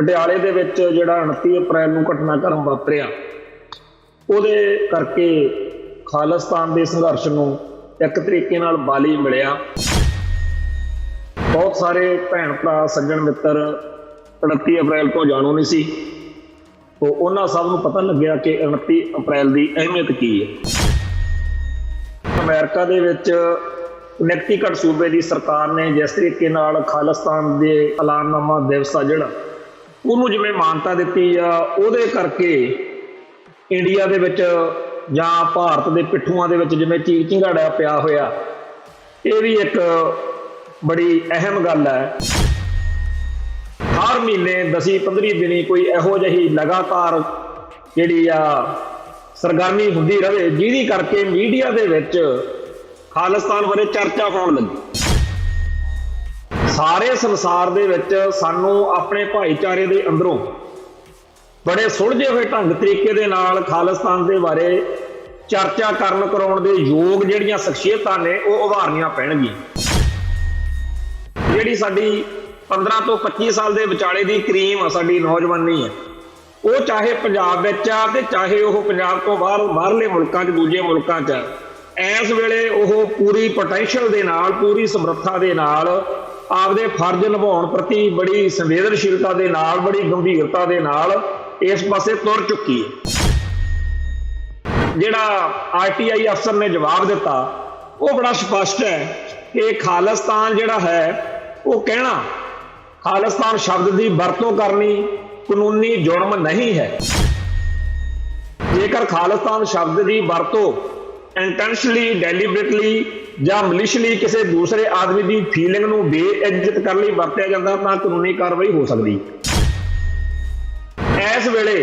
ਪਟਿਆਲੇ ਦੇ ਵਿੱਚ ਜਿਹੜਾ 29 ਅਪ੍ਰੈਲ ਨੂੰ ਘਟਨਾਕ੍ਰਮ ਵਾਪਰਿਆ ਉਹਦੇ ਕਰਕੇ ਖਾਲਿਸਤਾਨ ਦੇ ਸੰਘਰਸ਼ ਨੂੰ ਇੱਕ ਤਰੀਕੇ ਨਾਲ ਬਾਲੀ ਮਿਲਿਆ। ਬਹੁਤ ਸਾਰੇ ਭੈਣ ਭਰਾ ਸੱਜਣ ਮਿੱਤਰ 29 ਅਪ੍ਰੈਲ ਤੋਂ ਜਾਣੂ ਨਹੀਂ ਸੀ, ਉਹਨਾਂ ਸਭ ਨੂੰ ਪਤਾ ਲੱਗਿਆ ਕਿ 29 ਅਪ੍ਰੈਲ ਦੀ ਅਹਿਮੀਅਤ ਕੀ ਹੈ। ਅਮਰੀਕਾ ਦੇ ਵਿੱਚ ਕਨੈਕਟੀਕਟ ਸੂਬੇ ਦੀ ਸਰਕਾਰ ਨੇ ਜਿਸ ਤਰੀਕੇ ਨਾਲ ਖਾਲਿਸਤਾਨ ਦੇ ਐਲਾਨਨਾਮਾ ਦਿਵਸ ਆ ਜਿਹੜਾ ਉਹਨੂੰ ਜਿਵੇਂ ਮਾਨਤਾ ਦਿੱਤੀ ਆ, ਉਹਦੇ ਕਰਕੇ ਇੰਡੀਆ ਦੇ ਵਿੱਚ ਜਾਂ ਭਾਰਤ ਦੇ ਪਿੱਠੂਆਂ ਦੇ ਵਿੱਚ ਜਿਵੇਂ ਚੀਕ ਚਿੰਗਾੜਾ ਪਿਆ ਹੋਇਆ, ਇਹ ਵੀ ਇੱਕ ਬੜੀ ਅਹਿਮ ਗੱਲ ਹੈ। ਹਰ ਮਹੀਨੇ 10-15 ਦਿਨੀ ਕੋਈ ਇਹੋ ਜਿਹੀ ਲਗਾਤਾਰ ਜਿਹੜੀ ਆ ਸਰਗਰਮੀ ਹੁੰਦੀ ਰਹੇ, ਜਿਹਦੀ ਕਰਕੇ ਮੀਡੀਆ ਦੇ ਵਿੱਚ ਖਾਲਿਸਤਾਨ ਬਾਰੇ ਚਰਚਾ ਹੋਣ ਲੱਗੀ। ਸਾਰੇ ਸੰਸਾਰ ਦੇ ਵਿੱਚ ਸਾਨੂੰ ਆਪਣੇ ਭਾਈਚਾਰੇ ਦੇ ਅੰਦਰੋਂ ਬੜੇ ਸੁਲਝੇ ਹੋਏ ਢੰਗ ਤਰੀਕੇ ਦੇ ਨਾਲ ਖਾਲਿਸਤਾਨ ਦੇ ਬਾਰੇ ਚਰਚਾ ਕਰਾਉਣ ਦੇ ਯੋਗ ਜਿਹੜੀਆਂ ਸ਼ਖਸੀਅਤਾਂ ਨੇ ਉਹ ਉਭਾਰਨੀਆਂ ਪੈਣਗੀਆਂ। ਜਿਹੜੀ ਸਾਡੀ 15 ਤੋਂ 25 ਸਾਲ ਦੇ ਵਿਚਾਲੇ ਦੀ ਕਰੀਮ ਆ, ਸਾਡੀ ਨੌਜਵਾਨੀ ਹੈ, ਉਹ ਚਾਹੇ ਪੰਜਾਬ ਵਿੱਚ ਆ ਤੇ ਚਾਹੇ ਉਹ ਪੰਜਾਬ ਤੋਂ ਬਾਹਰਲੇ ਮੁਲਕਾਂ 'ਚ ਦੂਜੇ ਮੁਲਕਾਂ 'ਚ ਇਸ ਵੇਲੇ ਉਹ ਪੂਰੀ ਪੋਟੈਂਸ਼ੀਅਲ ਦੇ ਨਾਲ, ਪੂਰੀ ਸਮਰੱਥਾ ਦੇ ਨਾਲ ਆਪਦੇ ਫਰਜ਼ ਨਿਭਾਉਣ ਪ੍ਰਤੀ ਬੜੀ ਸੰਵੇਦਨਸ਼ੀਲਤਾ ਦੇ ਨਾਲ, ਬੜੀ ਗੰਭੀਰਤਾ ਦੇ ਨਾਲ ਇਸ ਪਾਸੇ ਤੁਰ ਚੁੱਕੀ ਹੈ। ਜਿਹੜਾ RTI ਅਫਸਰ ਨੇ ਜਵਾਬ ਦਿੱਤਾ ਉਹ ਬੜਾ ਸਪਸ਼ਟ ਹੈ ਕਿ ਖਾਲਿਸਤਾਨ ਜਿਹੜਾ ਹੈ ਉਹ ਕਹਿਣਾ, ਖਾਲਿਸਤਾਨ ਸ਼ਬਦ ਦੀ ਵਰਤੋਂ ਕਰਨੀ ਕਾਨੂੰਨੀ ਜੁਰਮ ਨਹੀਂ ਹੈ। ਜੇਕਰ ਖਾਲਿਸਤਾਨ ਸ਼ਬਦ ਦੀ ਵਰਤੋਂ ਇੰਟੈਂਸ਼ਨਲੀ, ਡੈਲੀਬਰੇਟਲੀ ਜਾਂ ਮਲਿਸ਼ਲੀ ਕਿਸੇ ਦੂਸਰੇ ਆਦਮੀ ਦੀ ਫੀਲਿੰਗ ਨੂੰ ਬੇਇੱਜ਼ਤ ਕਰਨ ਲਈ ਵਰਤਿਆ ਜਾਂਦਾ ਤਾਂ ਕਾਨੂੰਨੀ ਕਾਰਵਾਈ ਹੋ ਸਕਦੀ। ਇਸ ਵੇਲੇ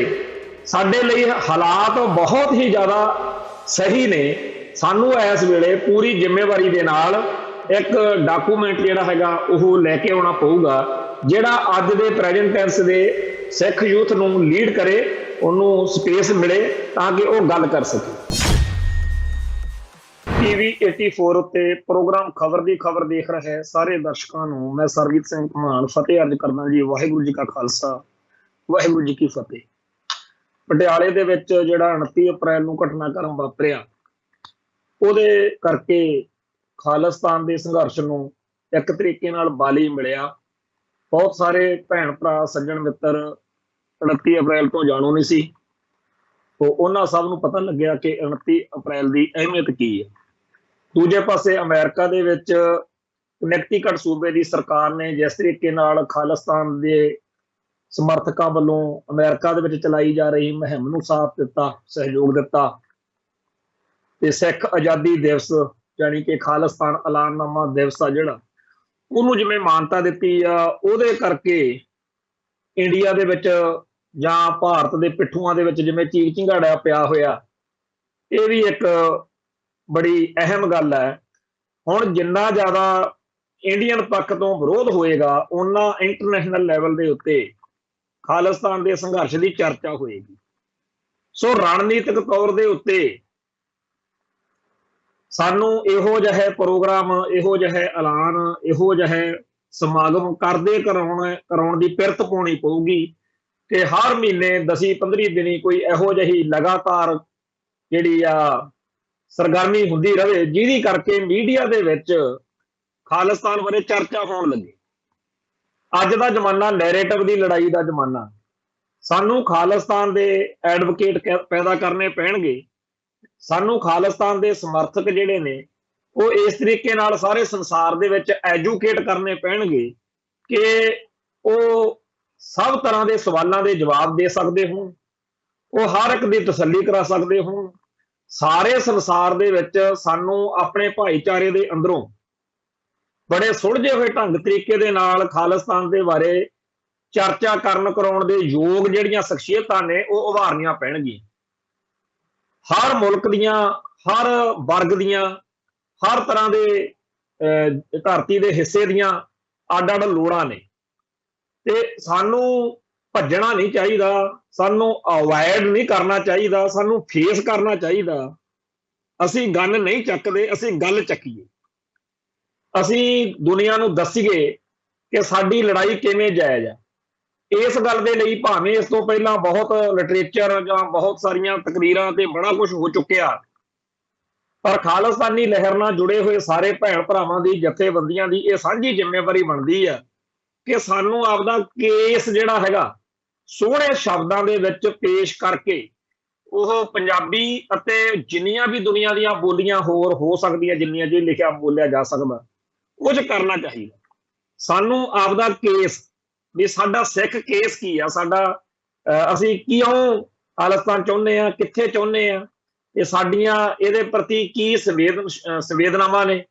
ਸਾਡੇ ਲਈ ਹਾਲਾਤ ਬਹੁਤ ਹੀ ਜ਼ਿਆਦਾ ਸਹੀ ਨੇ। ਸਾਨੂੰ ਇਸ ਵੇਲੇ ਪੂਰੀ ਜ਼ਿੰਮੇਵਾਰੀ ਦੇ ਨਾਲ ਇੱਕ ਡਾਕੂਮੈਂਟ ਜਿਹੜਾ ਹੈਗਾ ਉਹ ਲੈ ਕੇ ਆਉਣਾ ਪਊਗਾ, ਜਿਹੜਾ ਅੱਜ ਦੇ ਪ੍ਰੈਜ਼ੈਂਟ ਟੈਂਸ ਦੇ ਸਿੱਖ ਯੂਥ ਨੂੰ ਲੀਡ ਕਰੇ, ਉਹਨੂੰ ਸਪੇਸ ਮਿਲੇ ਤਾਂ ਕਿ ਉਹ ਗੱਲ ਕਰ ਸਕੇ। TV 84 ਉੱਤੇ ਪ੍ਰੋਗਰਾਮ ਖਬਰ ਦੀ ਖਬਰ ਦੇਖ ਰਹੇ ਸਾਰੇ ਦਰਸ਼ਕਾਂ ਨੂੰ ਮੈਂ ਸਰਬਜੀਤ ਸਿੰਘ ਘਮਾਣ ਫਤਿਹ ਅਰਜ਼ ਕਰਦਾ ਜੀ। ਵਾਹਿਗੁਰੂ ਜੀ ਕਾ ਖਾਲਸਾ, ਵਾਹਿਗੁਰੂ ਜੀ ਕੀ ਫਤਿਹ। ਪਟਿਆਲੇ ਦੇ ਵਿੱਚ ਜਿਹੜਾ 29 ਅਪ੍ਰੈਲ ਨੂੰ ਘਟਨਾਕ੍ਰਮ ਵਾਪਰਿਆ ਉਹਦੇ ਕਰਕੇ ਖਾਲਿਸਤਾਨ ਦੇ ਸੰਘਰਸ਼ ਨੂੰ ਇੱਕ ਤਰੀਕੇ ਨਾਲ ਬਾਲੀ ਮਿਲਿਆ। ਬਹੁਤ ਸਾਰੇ ਭੈਣ ਭਰਾ ਸੱਜਣ ਮਿੱਤਰ 29 ਅਪ੍ਰੈਲ ਤੋਂ ਜਾਣੂ ਨਹੀਂ ਸੀ, ਉਹਨਾਂ ਸਭ ਨੂੰ ਪਤਾ ਲੱਗਿਆ ਕਿ 29 ਅਪ੍ਰੈਲ ਦੀ ਅਹਿਮੀਅਤ ਕੀ ਹੈ। ਦੂਜੇ ਪਾਸੇ ਅਮਰੀਕਾ ਦੇ ਵਿੱਚ ਕਨੈਕਟੀਕਟ ਸੂਬੇ ਦੀ ਸਰਕਾਰ ਨੇ ਜਿਸ ਤਰੀਕੇ ਨਾਲ ਖਾਲਿਸਤਾਨ ਦੇ ਸਮਰਥਕਾਂ ਵੱਲੋਂ ਅਮਰੀਕਾ ਦੇ ਵਿੱਚ ਚਲਾਈ ਜਾ ਰਹੀ ਮੁਹਿੰਮ ਨੂੰ ਸਾਥ ਦਿੱਤਾ, ਸਹਿਯੋਗ ਦਿੱਤਾ, ਤੇ ਸਿੱਖ ਆਜ਼ਾਦੀ ਦਿਵਸ ਯਾਨੀ ਕਿ ਖਾਲਿਸਤਾਨ ਐਲਾਨਨਾਮਾ ਦਿਵਸ ਆ ਜਿਹੜਾ ਉਹਨੂੰ ਜਿਵੇਂ ਮਾਨਤਾ ਦਿੱਤੀ ਆ, ਉਹਦੇ ਕਰਕੇ ਇੰਡੀਆ ਦੇ ਵਿੱਚ ਜਾਂ ਭਾਰਤ ਦੇ ਪਿੱਠੂਆਂ ਦੇ ਵਿੱਚ ਜਿਵੇਂ ਚੀਕ ਚਿੰਗਾੜਾ ਪਿਆ ਹੋਇਆ, ਇਹ ਵੀ ਇੱਕ ਬੜੀ ਅਹਿਮ ਗੱਲ ਹੈ। ਹੁਣ ਜਿੰਨਾ ਜ਼ਿਆਦਾ ਇੰਡੀਅਨ ਪੱਖ ਤੋਂ ਵਿਰੋਧ ਹੋਏਗਾ, ਓਨਾ ਇੰਟਰਨੈਸ਼ਨਲ ਲੈਵਲ ਦੇ ਉੱਤੇ ਖਾਲਿਸਤਾਨ ਦੇ ਸੰਘਰਸ਼ ਦੀ ਚਰਚਾ ਹੋਏਗੀ। ਸੋ ਰਣਨੀਤਿਕ ਤੌਰ ਦੇ ਉੱਤੇ ਸਾਨੂੰ ਇਹੋ ਜਿਹੇ ਪ੍ਰੋਗਰਾਮ, ਇਹੋ ਜਿਹੇ ਐਲਾਨ, ਇਹੋ ਜਿਹੇ ਸਮਾਗਮ ਕਰਾਉਣ ਦੀ ਪਿਰਤ ਪਾਉਣੀ ਪਊਗੀ ਕਿ ਹਰ ਮਹੀਨੇ 10-15 ਦਿਨੀ ਕੋਈ ਇਹੋ ਜਿਹੀ ਲਗਾਤਾਰ ਜਿਹੜੀ ਆ ਸਰਗਰਮੀ ਹੁੰਦੀ ਰਹੇ, ਜਿਹਦੀ ਕਰਕੇ ਮੀਡੀਆ ਦੇ ਵਿੱਚ ਖਾਲਿਸਤਾਨ ਬਾਰੇ ਚਰਚਾ ਹੋਣ ਲੱਗੀ। ਅੱਜ ਦਾ ਜ਼ਮਾਨਾ ਨੈਰੇਟਿਵ ਦੀ ਲੜਾਈ ਦਾ ਜ਼ਮਾਨਾ। ਸਾਨੂੰ ਖਾਲਿਸਤਾਨ ਦੇ ਐਡਵੋਕੇਟ ਪੈਦਾ ਕਰਨੇ ਪੈਣਗੇ। ਸਾਨੂੰ ਖਾਲਿਸਤਾਨ ਦੇ ਸਮਰਥਕ ਜਿਹੜੇ ਨੇ ਉਹ ਇਸ ਤਰੀਕੇ ਨਾਲ ਸਾਰੇ ਸੰਸਾਰ ਦੇ ਵਿੱਚ ਐਜੂਕੇਟ ਕਰਨੇ ਪੈਣਗੇ ਕਿ ਉਹ ਸਭ ਤਰ੍ਹਾਂ ਦੇ ਸਵਾਲਾਂ ਦੇ ਜਵਾਬ ਦੇ ਸਕਦੇ ਹੋਣ, ਉਹ ਹਰ ਇੱਕ ਦੀ ਤਸੱਲੀ ਕਰਾ ਸਕਦੇ ਹੋਣ। ਸਾਰੇ ਸੰਸਾਰ ਦੇ ਵਿੱਚ ਸਾਨੂੰ ਆਪਣੇ ਭਾਈਚਾਰੇ ਦੇ ਅੰਦਰੋਂ ਬੜੇ ਸੁਲਝੇ ਹੋਏ ਢੰਗ ਤਰੀਕੇ ਦੇ ਨਾਲ ਖਾਲਿਸਤਾਨ ਦੇ ਬਾਰੇ ਚਰਚਾ ਕਰਾਉਣ ਦੇ ਯੋਗ ਜਿਹੜੀਆਂ ਸ਼ਖਸੀਅਤਾਂ ਨੇ ਉਹ ਉਭਾਰਨੀਆਂ ਪੈਣਗੀਆਂ। ਹਰ ਮੁਲਕ ਦੀਆਂ, ਹਰ ਵਰਗ ਦੀਆਂ, ਹਰ ਤਰ੍ਹਾਂ ਦੇ ਧਰਤੀ ਦੇ ਹਿੱਸੇ ਦੀਆਂ ਅੱਡ-ਅੱਡ ਲੋੜਾਂ ਨੇ ਤੇ ਸਾਨੂੰ ਭੱਜਣਾ ਨਹੀਂ ਚਾਹੀਦਾ, ਸਾਨੂੰ ਅਵੋਇਡ ਨਹੀਂ ਕਰਨਾ ਚਾਹੀਦਾ, ਸਾਨੂੰ ਫੇਸ ਕਰਨਾ ਚਾਹੀਦਾ। ਅਸੀਂ ਗਨ ਨਹੀਂ ਚੱਕਦੇ, ਅਸੀਂ ਗੱਲ ਚੱਕੀਏ। ਅਸੀਂ ਦੁਨੀਆ ਨੂੰ ਦੱਸੀਏ ਕਿ ਸਾਡੀ ਲੜਾਈ ਕਿਵੇਂ ਜਾਇਜ਼ ਹੈ। ਇਸ ਗੱਲ ਦੇ ਲਈ ਭਾਵੇਂ ਇਸ ਤੋਂ ਪਹਿਲਾਂ ਬਹੁਤ ਲਿਟਰੇਚਰ ਜਾਂ ਬਹੁਤ ਸਾਰੀਆਂ ਤਕਰੀਰਾਂ ਤੇ ਬੜਾ ਕੁਝ ਹੋ ਚੁੱਕਿਆ, ਪਰ ਖਾਲਿਸਤਾਨੀ ਲਹਿਰ ਨਾਲ ਜੁੜੇ ਹੋਏ ਸਾਰੇ ਭੈਣ ਭਰਾਵਾਂ ਦੀ, ਜਥੇਬੰਦੀਆਂ ਦੀ ਇਹ ਸਾਂਝੀ ਜ਼ਿੰਮੇਵਾਰੀ ਬਣਦੀ ਆ ਕਿ ਸਾਨੂੰ ਆਪਦਾ ਕੇਸ ਜਿਹੜਾ ਹੈਗਾ ਸੋਹਣੇ ਸ਼ਬਦਾਂ ਦੇ ਵਿੱਚ ਪੇਸ਼ ਕਰਕੇ ਉਹ ਪੰਜਾਬੀ ਅਤੇ ਜਿੰਨੀਆਂ ਵੀ ਦੁਨੀਆ ਦੀਆਂ ਬੋਲੀਆਂ ਹੋਰ ਹੋ ਸਕਦੀਆਂ, ਜਿੰਨੀਆਂ ਜੇ ਲਿਖਿਆ ਬੋਲਿਆ ਜਾ ਸਕਦਾ, ਕੁਝ ਕਰਨਾ ਚਾਹੀਦਾ। ਸਾਨੂੰ ਆਪਦਾ ਕੇਸ, ਵੀ ਸਾਡਾ ਸਿੱਖ ਕੇਸ ਕੀ ਆ, ਸਾਡਾ ਅਸੀਂ ਕਿਉਂ ਖਾਲਿਸਤਾਨ ਚਾਹੁੰਦੇ ਆ, ਕਿੱਥੇ ਚਾਹੁੰਦੇ ਆ, ਇਹ ਸਾਡੀਆਂ ਇਹਦੇ ਪ੍ਰਤੀ ਕੀ ਸੰਵੇਦਨਾਵਾਂ ਨੇ,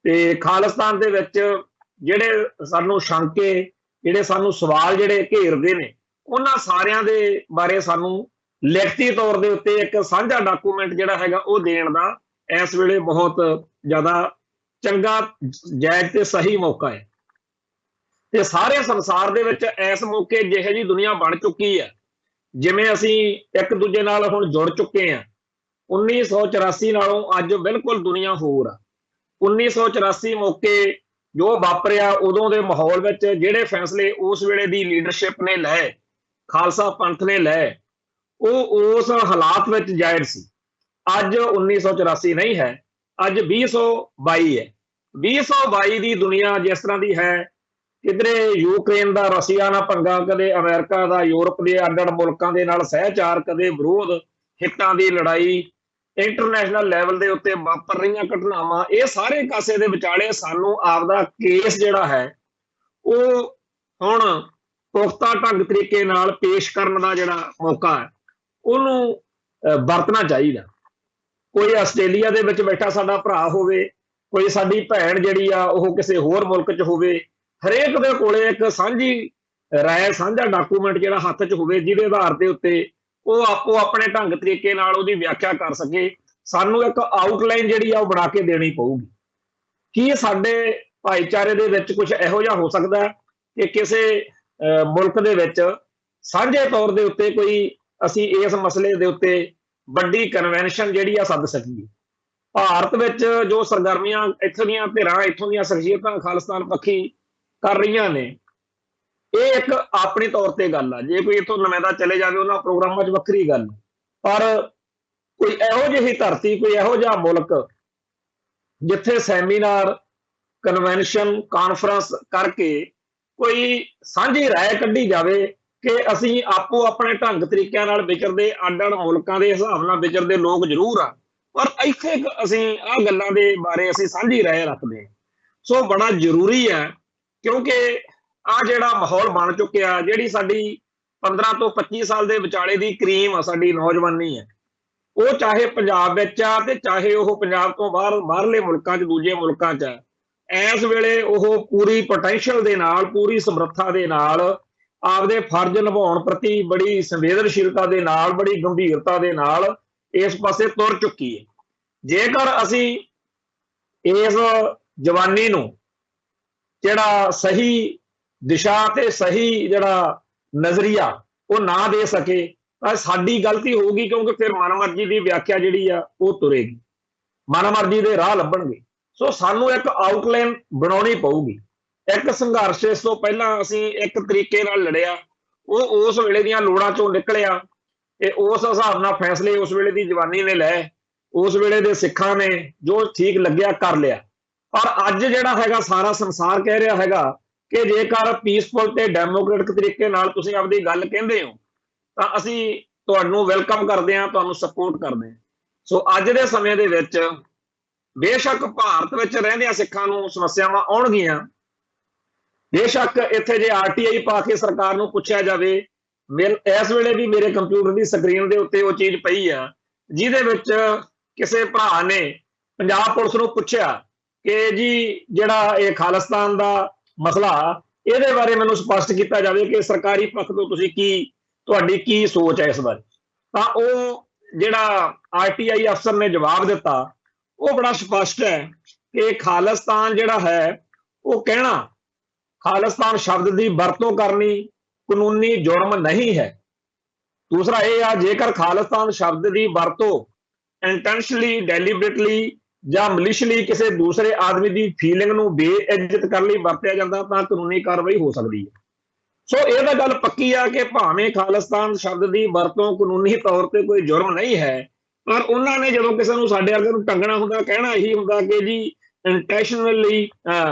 ਤੇ ਖਾਲਿਸਤਾਨ ਦੇ ਵਿੱਚ ਜਿਹੜੇ ਸਾਨੂੰ ਸ਼ੰਕੇ, ਜਿਹੜੇ ਸਾਨੂੰ ਸਵਾਲ ਜਿਹੜੇ ਘੇਰਦੇ ਨੇ, ਉਹਨਾਂ ਸਾਰਿਆਂ ਦੇ ਬਾਰੇ ਸਾਨੂੰ ਲਿਖਤੀ ਤੌਰ ਦੇ ਉੱਤੇ ਇੱਕ ਸਾਂਝਾ ਡਾਕੂਮੈਂਟ ਜਿਹੜਾ ਹੈਗਾ ਉਹ ਦੇਣ ਦਾ ਇਸ ਵੇਲੇ ਬਹੁਤ ਜ਼ਿਆਦਾ ਚੰਗਾ, ਜਾਇਜ਼ ਤੇ ਸਹੀ ਮੌਕਾ ਹੈ। ਤੇ ਸਾਰੇ ਸੰਸਾਰ ਦੇ ਵਿੱਚ ਇਸ ਮੌਕੇ ਜਿਹੇ ਜੀ ਦੁਨੀਆ ਬਣ ਚੁੱਕੀ ਹੈ, ਜਿਵੇਂ ਅਸੀਂ ਇੱਕ ਦੂਜੇ ਨਾਲ ਹੁਣ ਜੁੜ ਚੁੱਕੇ ਹਾਂ। 1984 ਨਾਲੋਂ ਅੱਜ ਬਿਲਕੁਲ ਦੁਨੀਆ ਹੋਰ ਆ। 1984 ਮੌਕੇ ਜੋ ਵਾਪਰਿਆ, ਉਦੋਂ ਦੇ ਮਾਹੌਲ ਵਿੱਚ ਜਿਹੜੇ ਫੈਸਲੇ ਉਸ ਵੇਲੇ ਦੀ ਲੀਡਰਸ਼ਿਪ ਨੇ ਲਏ, ਖਾਲਸਾ ਪੰਥ ਨੇ ਲਏ, ਉਹ ਉਸ ਹਾਲਾਤ ਵਿੱਚ ਜਾਇਜ਼ ਸੀ। ਅੱਜ 1984 ਨਹੀਂ ਹੈ, ਅੱਜ 2022 ਹੈ। 2022 ਦੀ ਦੁਨੀਆ ਜਿਸ ਤਰ੍ਹਾਂ ਦੀ ਹੈ, ਕਿਧਰੇ ਯੂਕਰੇਨ ਦਾ ਰਸੀਆ ਨਾਲ ਪੰਗਾ, ਕਦੇ ਅਮਰੀਕਾ ਦਾ ਯੂਰਪ ਦੇ ਅੱਡ-ਅੱਡ ਮੁਲਕਾਂ ਦੇ ਨਾਲ ਸਹਿਚਾਰ, ਕਦੇ ਵਿਰੋਧ, ਹਿੱਤਾਂ ਦੀ ਲੜਾਈ, ਇੰਟਰਨੈਸ਼ਨਲ ਲੈਵਲ ਦੇ ਉੱਤੇ ਵਾਪਰ ਰਹੀਆਂ ਘਟਨਾਵਾਂ, ਇਹ ਸਾਰੇ ਕਾਸੇ ਦੇ ਵਿਚਾਲੇ ਸਾਨੂੰ ਆਪਦਾ ਕੇਸ ਜਿਹੜਾ ਹੈ ਉਹ ਹੁਣ ਪੁਖਤਾ ਢੰਗ ਤਰੀਕੇ ਨਾਲ ਪੇਸ਼ ਕਰਨ ਦਾ ਜਿਹੜਾ ਮੌਕਾ ਹੈ ਉਹਨੂੰ ਵਰਤਣਾ ਚਾਹੀਦਾ। ਕੋਈ ਆਸਟ੍ਰੇਲੀਆ ਦੇ ਵਿੱਚ ਬੈਠਾ ਸਾਡਾ ਭਰਾ ਹੋਵੇ, ਕੋਈ ਸਾਡੀ ਭੈਣ ਜਿਹੜੀ ਆ ਉਹ ਕਿਸੇ ਹੋਰ ਮੁਲਕ 'ਚ ਹੋਵੇ, ਹਰੇਕ ਦੇ ਕੋਲੇ ਇੱਕ ਸਾਂਝੀ ਰਾਏ, ਸਾਂਝਾ ਡਾਕੂਮੈਂਟ ਜਿਹੜਾ ਹੱਥ 'ਚ ਹੋਵੇ, ਜਿਹਦੇ ਆਧਾਰ ਦੇ ਉੱਤੇ ਉਹ ਆਪੋ ਆਪਣੇ ਢੰਗ ਤਰੀਕੇ ਨਾਲ ਉਹਦੀ ਵਿਆਖਿਆ ਕਰ ਸਕੇ। ਸਾਨੂੰ ਇੱਕ ਆਊਟਲਾਈਨ ਜਿਹੜੀ ਆ ਉਹ ਬਣਾ ਕੇ ਦੇਣੀ ਪਊਗੀ। ਕੀ ਸਾਡੇ ਭਾਈਚਾਰੇ ਦੇ ਵਿੱਚ ਕੁਝ ਇਹੋ ਜਿਹਾ ਹੋ ਸਕਦਾ ਕਿ ਕਿਸੇ ਮੁਲਕ ਦੇ ਵਿੱਚ ਸਾਂਝੇ ਤੌਰ ਦੇ ਉੱਤੇ ਕੋਈ ਅਸੀਂ ਇਸ ਮਸਲੇ ਦੇ ਉੱਤੇ ਵੱਡੀ ਕਨਵੈਨਸ਼ਨ ਜਿਹੜੀ ਆ ਸੱਦ ਸਕੀਏ? ਭਾਰਤ ਵਿੱਚ ਜੋ ਸਰਗਰਮੀਆਂ ਇੱਥੋਂ ਦੀਆਂ ਧਿਰਾਂ, ਇੱਥੋਂ ਦੀਆਂ ਸ਼ਖਸੀਅਤਾਂ ਖਾਲਿਸਤਾਨ ਪੱਖੀ ਕਰ ਰਹੀਆਂ ਨੇ, ਇਹ ਇੱਕ ਆਪਣੀ ਤੌਰ ਤੇ ਗੱਲ ਆ। ਜੇ ਕੋਈ ਇੱਥੋਂ ਨੁਮਾਇੰਦਾ ਚਲੇ ਜਾਵੇ ਉਹਨਾਂ ਪ੍ਰੋਗਰਾਮਾਂ 'ਚ ਵੱਖਰੀ ਗੱਲ, ਪਰ ਕੋਈ ਇਹੋ ਜਿਹੀ ਧਰਤੀ, ਕੋਈ ਇਹੋ ਜਿਹਾ ਮੁਲਕ ਜਿੱਥੇ ਸੈਮੀਨਾਰ, ਕਨਵੈਨਸ਼ਨ, ਕਾਨਫਰੰਸ ਕਰਕੇ ਕੋਈ ਸਾਂਝੀ ਰਾਏ ਕੱਢੀ ਜਾਵੇ ਕਿ ਅਸੀਂ ਆਪੋ ਆਪਣੇ ਢੰਗ ਤਰੀਕਿਆਂ ਨਾਲ ਵਿਚਰਦੇ, ਅੱਡ-ਅੱਡ ਮੁਲਕਾਂ ਦੇ ਹਿਸਾਬ ਨਾਲ ਵਿਚਰਦੇ ਲੋਕ ਜ਼ਰੂਰ ਆ, ਪਰ ਇੱਥੇ ਅਸੀਂ ਆਹ ਗੱਲਾਂ ਦੇ ਬਾਰੇ ਅਸੀਂ ਸਾਂਝੀ ਰਾਏ ਰੱਖਦੇ ਹਾਂ। ਸੋ ਬੜਾ ਜ਼ਰੂਰੀ ਹੈ, ਕਿਉਂਕਿ ਆ ਜਿਹੜਾ ਮਾਹੌਲ ਬਣ ਚੁੱਕਿਆ, ਜਿਹੜੀ ਸਾਡੀ 15 ਤੋਂ 25 ਸਾਲ ਦੇ ਵਿਚਾਲੇ ਦੀ ਕਰੀਮ ਆ, ਸਾਡੀ ਨੌਜਵਾਨੀ ਹੈ, ਉਹ ਚਾਹੇ ਪੰਜਾਬ ਵਿੱਚ ਆ ਤੇ ਚਾਹੇ ਉਹ ਪੰਜਾਬ ਤੋਂ ਬਾਹਰਲੇ ਮੁਲਕਾਂ 'ਚ, ਦੂਜੇ ਮੁਲਕਾਂ 'ਚ ਹੈ। ਇਸ ਵੇਲੇ ਉਹ ਪੂਰੀ ਪੋਟੈਂਸ਼ੀਅਲ ਦੇ ਨਾਲ, ਪੂਰੀ ਸਮਰੱਥਾ ਦੇ ਨਾਲ, ਆਪਦੇ ਫਰਜ਼ ਨਿਭਾਉਣ ਪ੍ਰਤੀ ਬੜੀ ਸੰਵੇਦਨਸ਼ੀਲਤਾ ਦੇ ਨਾਲ, ਬੜੀ ਗੰਭੀਰਤਾ ਦੇ ਨਾਲ ਇਸ ਪਾਸੇ ਤੁਰ ਚੁੱਕੀ ਹੈ। ਜੇਕਰ ਅਸੀਂ ਇਸ ਜਵਾਨੀ ਨੂੰ ਜਿਹੜਾ ਸਹੀ ਦਿਸ਼ਾ ਤੇ ਸਹੀ ਜਿਹੜਾ ਨਜ਼ਰੀਆ ਉਹ ਨਾ ਦੇ ਸਕੇ ਤਾਂ ਸਾਡੀ ਗਲਤੀ ਹੋਊਗੀ, ਕਿਉਂਕਿ ਫਿਰ ਮਨਮਰਜ਼ੀ ਦੀ ਵਿਆਖਿਆ ਜਿਹੜੀ ਆ ਉਹ ਤੁਰੇਗੀ, ਮਨਮਰਜ਼ੀ ਦੇ ਰਾਹ ਲੱਭਣਗੇ। ਸੋ ਸਾਨੂੰ ਇੱਕ ਆਊਟਲਾਈਨ ਬਣਾਉਣੀ ਪਊਗੀ। ਇੱਕ ਸੰਘਰਸ਼ ਇਸ ਤੋਂ ਪਹਿਲਾਂ ਅਸੀਂ ਇੱਕ ਤਰੀਕੇ ਨਾਲ ਲੜਿਆ, ਉਹ ਉਸ ਵੇਲੇ ਦੀਆਂ ਲੋੜਾਂ ਚੋਂ ਨਿਕਲਿਆ ਤੇ ਉਸ ਹਿਸਾਬ ਨਾਲ ਫੈਸਲੇ ਉਸ ਵੇਲੇ ਦੀ ਜਵਾਨੀ ਨੇ ਲਏ, ਉਸ ਵੇਲੇ ਦੇ ਸਿੱਖਾਂ ਨੇ ਜੋ ਠੀਕ ਲੱਗਿਆ ਕਰ ਲਿਆ। ਪਰ ਅੱਜ ਜਿਹੜਾ ਹੈਗਾ ਸਾਰਾ ਸੰਸਾਰ ਕਹਿ ਰਿਹਾ ਹੈਗਾ ਕਿ ਜੇਕਰ ਪੀਸਫੁਲ ਤੇ ਡੈਮੋਕ੍ਰੈਟਿਕ ਤਰੀਕੇ ਨਾਲ ਤੁਸੀਂ ਆਪਣੀ ਗੱਲ ਕਹਿੰਦੇ ਹੋ ਤਾਂ ਅਸੀਂ ਤੁਹਾਨੂੰ ਵੈਲਕਮ ਕਰਦੇ ਹਾਂ, ਤੁਹਾਨੂੰ ਸਪੋਰਟ ਕਰਦੇ ਹਾਂ। ਸੋ ਅੱਜ ਦੇ ਸਮੇਂ ਦੇ ਵਿੱਚ ਬੇਸ਼ੱਕ ਭਾਰਤ ਵਿੱਚ ਰਹਿੰਦਿਆਂ ਸਿੱਖਾਂ ਨੂੰ ਸਮੱਸਿਆਵਾਂ ਆਉਣਗੀਆਂ, ਬੇਸ਼ੱਕ ਇੱਥੇ ਜੇ RTI ਪਾ ਕੇ ਸਰਕਾਰ ਨੂੰ ਪੁੱਛਿਆ ਜਾਵੇ, ਇਸ ਵੇਲੇ ਵੀ ਮੇਰੇ ਕੰਪਿਊਟਰ ਦੀ ਸਕਰੀਨ ਦੇ ਉੱਤੇ ਉਹ ਚੀਜ਼ ਪਈ ਆ ਜਿਹਦੇ ਵਿੱਚ ਕਿਸੇ ਭਰਾ ਨੇ ਪੰਜਾਬ ਪੁਲਿਸ ਨੂੰ ਪੁੱਛਿਆ ਕਿ ਜੀ ਜਿਹੜਾ ਇਹ ਖਾਲਿਸਤਾਨ ਦਾ ਮਸਲਾ, ਇਹਦੇ ਬਾਰੇ ਮੈਨੂੰ ਸਪਸ਼ਟ ਕੀਤਾ ਜਾਵੇ ਕਿ ਸਰਕਾਰੀ ਪੱਖ ਤੋਂ ਤੁਸੀਂ ਤੁਹਾਡੀ ਕੀ ਸੋਚ ਹੈ ਇਸ ਬਾਰੇ। ਤਾਂ ਉਹ ਜਿਹੜਾ RTI ਅਫਸਰ ਨੇ ਜਵਾਬ ਦਿੱਤਾ ਉਹ ਬੜਾ ਸਪਸ਼ਟ ਹੈ ਕਿ ਖਾਲਿਸਤਾਨ ਜਿਹੜਾ ਹੈ ਉਹ ਕਹਿਣਾ, ਖਾਲਿਸਤਾਨ ਸ਼ਬਦ ਦੀ ਵਰਤੋਂ ਕਰਨੀ ਕਾਨੂੰਨੀ ਜੁਰਮ ਨਹੀਂ ਹੈ। ਦੂਸਰਾ ਇਹ ਆ, ਜੇਕਰ ਖਾਲਿਸਤਾਨ ਸ਼ਬਦ ਦੀ ਵਰਤੋਂ ਇੰਟੈਂਸ਼ਨਲੀ, ਡੈਲੀਬਰੇਟਲੀ ਜਾਂ ਮਲਿਸ਼ਲੀ ਕਿਸੇ ਦੂਸਰੇ ਆਦਮੀ ਦੀ ਫੀਲਿੰਗ ਨੂੰ ਬੇਇੱਜ਼ਤ ਕਰਨ ਲਈ ਵਰਤਿਆ ਜਾਂਦਾ ਤਾਂ ਕਾਨੂੰਨੀ ਕਾਰਵਾਈ ਹੋ ਸਕਦੀ ਹੈ। ਸੋ ਇਹ ਤਾਂ ਗੱਲ ਪੱਕੀ ਆ ਕਿ ਭਾਵੇਂ ਖਾਲਿਸਤਾਨ ਸ਼ਬਦ ਦੀ ਵਰਤੋਂ ਕਾਨੂੰਨੀ ਤੌਰ ਤੇ ਕੋਈ ਜੁਰਮ ਨਹੀਂ ਹੈ, ਪਰ ਉਹਨਾਂ ਨੇ ਜਦੋਂ ਕਿਸੇ ਨੂੰ ਸਾਡੇ ਵਰਗੇ ਨੂੰ ਟੰਗਣਾ ਹੁੰਦਾ, ਕਹਿਣਾ ਇਹੀ ਹੁੰਦਾ ਕਿ ਜੀ ਇੰਟੈਂਸ਼ਨਲੀ